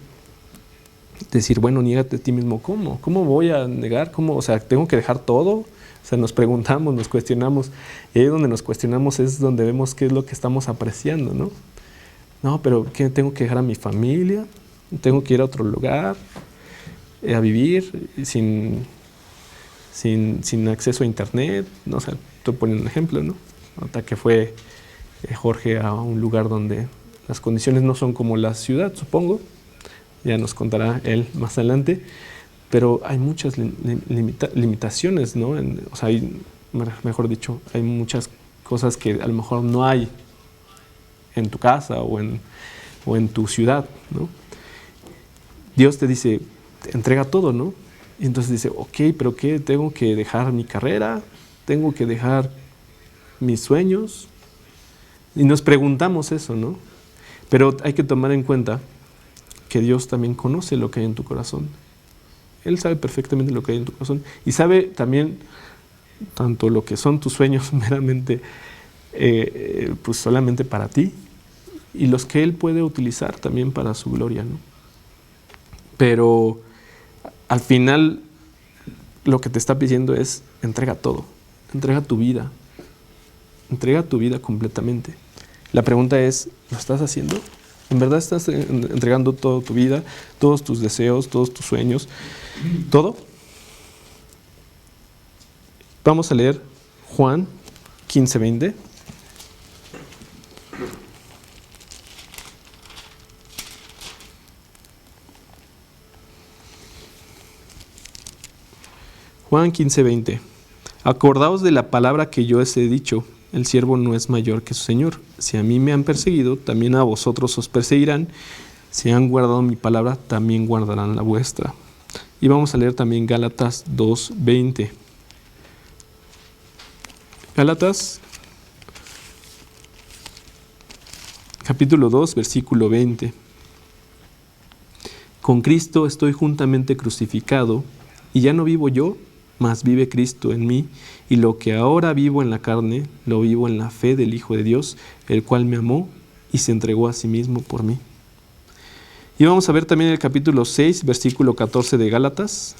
Decir, bueno, niégate a ti mismo. ¿Cómo? ¿Cómo voy a negar? ¿Cómo? O sea, ¿tengo que dejar todo? O sea, nos preguntamos, nos cuestionamos. Y ahí donde nos cuestionamos es donde vemos qué es lo que estamos apreciando, ¿no? No, pero ¿qué? ¿Tengo que dejar a mi familia? ¿Tengo que ir a otro lugar a vivir sin acceso a internet? No, o sea, estoy poniendo un ejemplo, ¿no? Hasta que fue Jorge a un lugar donde las condiciones no son como la ciudad, supongo. Ya nos contará él más adelante. Pero hay muchas limitaciones, ¿no? O sea, mejor dicho, hay muchas cosas que a lo mejor no hay en tu casa o en tu ciudad, ¿no? Dios te dice, entrega todo, ¿no? Y entonces dice, ok, pero ¿qué? ¿Tengo que dejar mi carrera? ¿Tengo que dejar mis sueños? Y nos preguntamos eso, ¿no? Pero hay que tomar en cuenta que Dios también conoce lo que hay en tu corazón. Él sabe perfectamente lo que hay en tu corazón. Y sabe también tanto lo que son tus sueños meramente, pues solamente para ti, y los que Él puede utilizar también para su gloria, ¿no? Pero al final lo que te está pidiendo es entrega todo, entrega tu vida completamente. La pregunta es, ¿lo estás haciendo? ¿En verdad estás entregando toda tu vida, todos tus deseos, todos tus sueños, todo? Vamos a leer Juan 15:20. Juan 15:20. Acordaos de la palabra que yo os he dicho, el siervo no es mayor que su Señor. Si a mí me han perseguido, también a vosotros os perseguirán. Si han guardado mi palabra, también guardarán la vuestra. Y vamos a leer también Gálatas 2:20. Gálatas, capítulo 2, versículo 20. Con Cristo estoy juntamente crucificado, y ya no vivo yo, mas vive Cristo en mí, y lo que ahora vivo en la carne, lo vivo en la fe del Hijo de Dios, el cual me amó y se entregó a sí mismo por mí. Y vamos a ver también el capítulo 6, versículo 14 de Gálatas.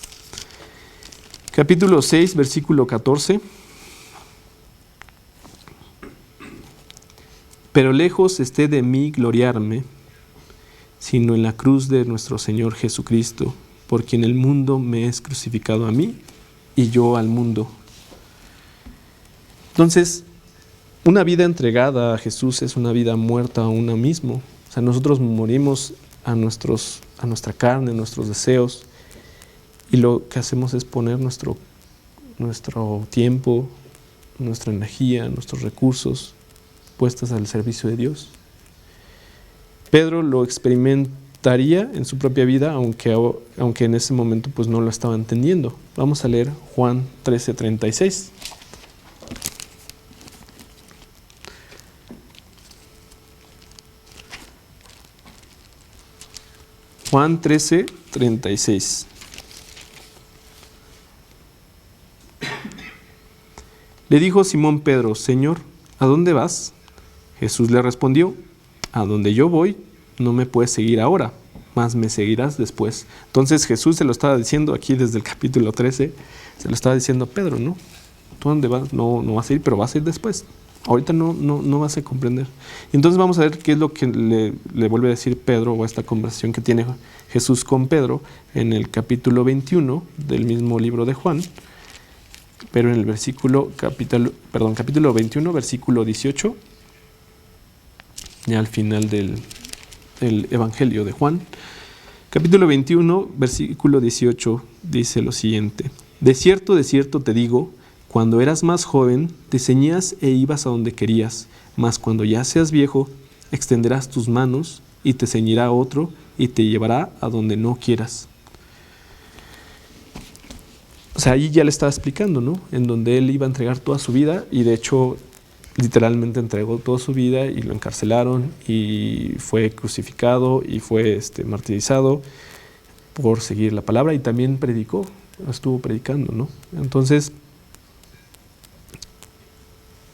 Capítulo 6, versículo 14. Pero lejos esté de mí gloriarme, sino en la cruz de nuestro Señor Jesucristo, por quien el mundo me es crucificado a mí y yo al mundo. Entonces, una vida entregada a Jesús es una vida muerta a uno mismo. O sea, nosotros morimos a nuestra carne, a nuestros deseos, y lo que hacemos es poner nuestro tiempo, nuestra energía, nuestros recursos puestas al servicio de Dios. Pedro lo experimentaría en su propia vida, aunque en ese momento pues no lo estaba entendiendo. Vamos a leer Juan 13:36. Juan 13:36. Le dijo Simón Pedro: Señor, ¿a dónde vas? Jesús le respondió: a donde yo voy, no me puedes seguir ahora, mas me seguirás después. Entonces Jesús se lo estaba diciendo aquí desde el capítulo 13, se lo estaba diciendo a Pedro, ¿no? ¿Tú a dónde vas? No vas a ir, pero vas a ir después. Ahorita no vas a comprender. Entonces vamos a ver qué es lo que le vuelve a decir Pedro, o esta conversación que tiene Jesús con Pedro en el capítulo 21 del mismo libro de Juan, pero en el capítulo 21, versículo 18, ya al final del Evangelio de Juan. Capítulo 21, versículo 18, dice lo siguiente: de cierto te digo, cuando eras más joven, te ceñías e ibas a donde querías, mas cuando ya seas viejo, extenderás tus manos, y te ceñirá otro, y te llevará a donde no quieras. O sea, ahí ya le estaba explicando, ¿no? En donde él iba a entregar toda su vida, y de hecho literalmente entregó toda su vida, y lo encarcelaron, y fue crucificado, y fue martirizado por seguir la palabra, y también estuvo predicando, ¿no? Entonces,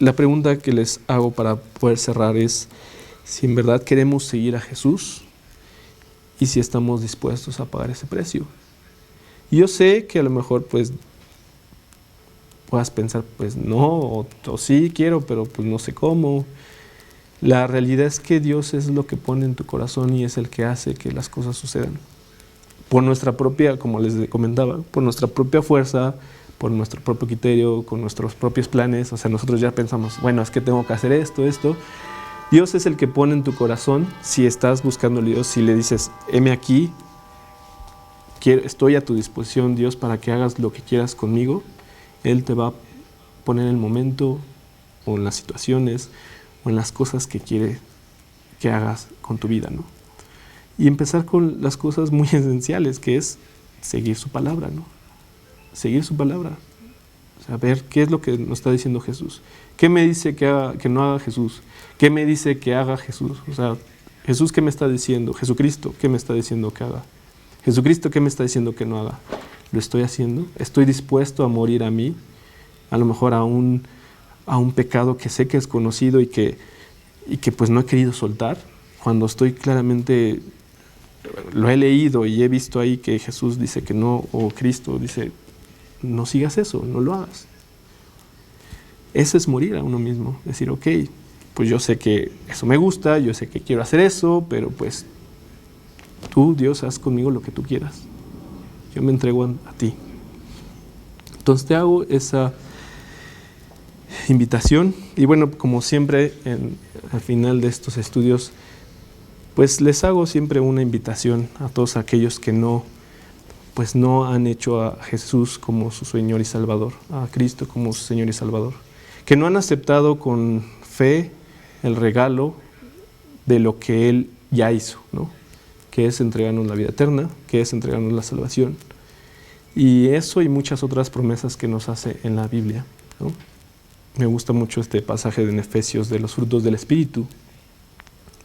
la pregunta que les hago para poder cerrar es si en verdad queremos seguir a Jesús y si estamos dispuestos a pagar ese precio. Y yo sé que a lo mejor pues puedas pensar, pues no, o sí quiero, pero pues no sé cómo. La realidad es que Dios es lo que pone en tu corazón y es el que hace que las cosas sucedan. Por nuestra propia, como les comentaba, por nuestra propia fuerza, por nuestro propio criterio, con nuestros propios planes. O sea, nosotros ya pensamos, bueno, es que tengo que hacer esto. Dios es el que pone en tu corazón. Si estás buscando a Dios, si le dices, heme aquí, estoy a tu disposición, Dios, para que hagas lo que quieras conmigo, Él te va a poner el momento, o en las situaciones, o en las cosas que quiere que hagas con tu vida, ¿no? Y empezar con las cosas muy esenciales, que es seguir su palabra, ¿no? Seguir su palabra. O sea, ver qué es lo que nos está diciendo Jesús. ¿Qué me dice que no haga Jesús? ¿Qué me dice que haga Jesús? O sea, Jesús, ¿qué me está diciendo? Jesucristo, ¿qué me está diciendo que haga? Jesucristo, ¿qué me está diciendo que no haga? ¿Lo estoy haciendo? ¿Estoy dispuesto a morir a mí? A lo mejor a un pecado que sé que es conocido y que pues no he querido soltar. Cuando estoy claramente, lo he leído y he visto ahí que Jesús dice que no, o Cristo dice, no sigas eso, no lo hagas. Eso es morir a uno mismo. Decir, ok, pues yo sé que eso me gusta, yo sé que quiero hacer eso, pero pues tú, Dios, haz conmigo lo que tú quieras. Yo me entrego a ti. Entonces te hago esa invitación. Y bueno, como siempre, al final de estos estudios, pues les hago siempre una invitación a todos aquellos que no han hecho a Jesús como su Señor y Salvador, a Cristo como su Señor y Salvador, que no han aceptado con fe el regalo de lo que Él ya hizo, ¿no? Que es entregarnos la vida eterna, que es entregarnos la salvación, y eso y muchas otras promesas que nos hace en la Biblia, ¿no? Me gusta mucho este pasaje en Efesios de los frutos del Espíritu: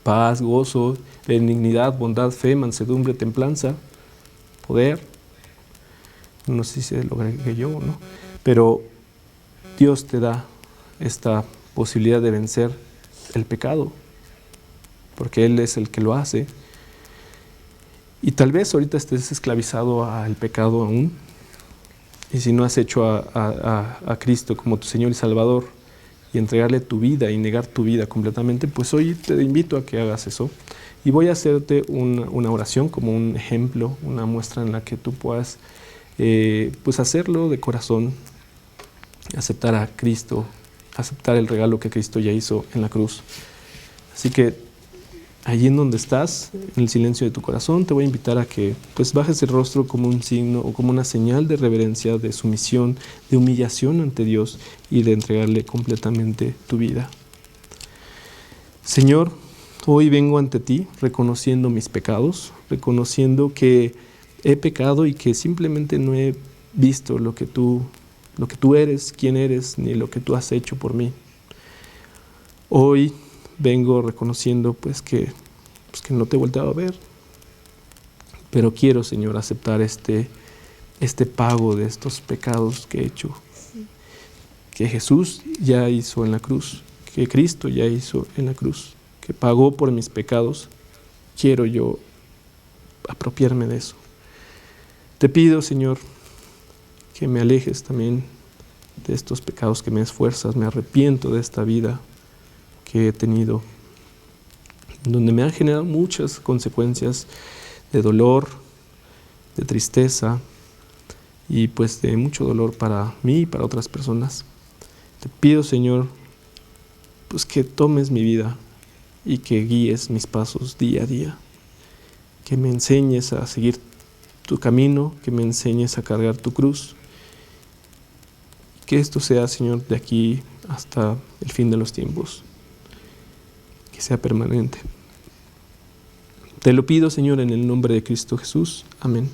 paz, gozo, benignidad, bondad, fe, mansedumbre, templanza, poder. No sé si se lo agregué yo o no, pero Dios te da esta posibilidad de vencer el pecado, porque Él es el que lo hace. Y tal vez ahorita estés esclavizado al pecado aún, y si no has hecho a Cristo como tu Señor y Salvador, y entregarle tu vida y negar tu vida completamente, pues hoy te invito a que hagas eso. Y voy a hacerte una oración como un ejemplo, una muestra en la que tú puedas pues hacerlo de corazón, aceptar a Cristo, aceptar el regalo que Cristo ya hizo en la cruz. Así que allí en donde estás, en el silencio de tu corazón, te voy a invitar a que pues bajes el rostro como un signo o como una señal de reverencia, de sumisión, de humillación ante Dios y de entregarle completamente tu vida. Señor, hoy vengo ante ti reconociendo mis pecados, reconociendo que he pecado y que simplemente no he visto lo que tú eres, quién eres, ni lo que tú has hecho por mí. Hoy vengo reconociendo pues que no te he vuelto a ver, pero quiero, Señor, aceptar este pago de estos pecados que he hecho, que Jesús ya hizo en la cruz, que Cristo ya hizo en la cruz, que pagó por mis pecados. Quiero yo apropiarme de eso. Te pido, Señor, que me alejes también de estos pecados, que me des fuerzas. Me arrepiento de esta vida que he tenido, donde me han generado muchas consecuencias de dolor, de tristeza y pues de mucho dolor para mí y para otras personas. Te pido, Señor, pues que tomes mi vida y que guíes mis pasos día a día, que me enseñes a seguir tu camino, que me enseñes a cargar tu cruz, que esto sea, Señor, de aquí hasta el fin de los tiempos, que sea permanente. Te lo pido, Señor, en el nombre de Cristo Jesús. Amén.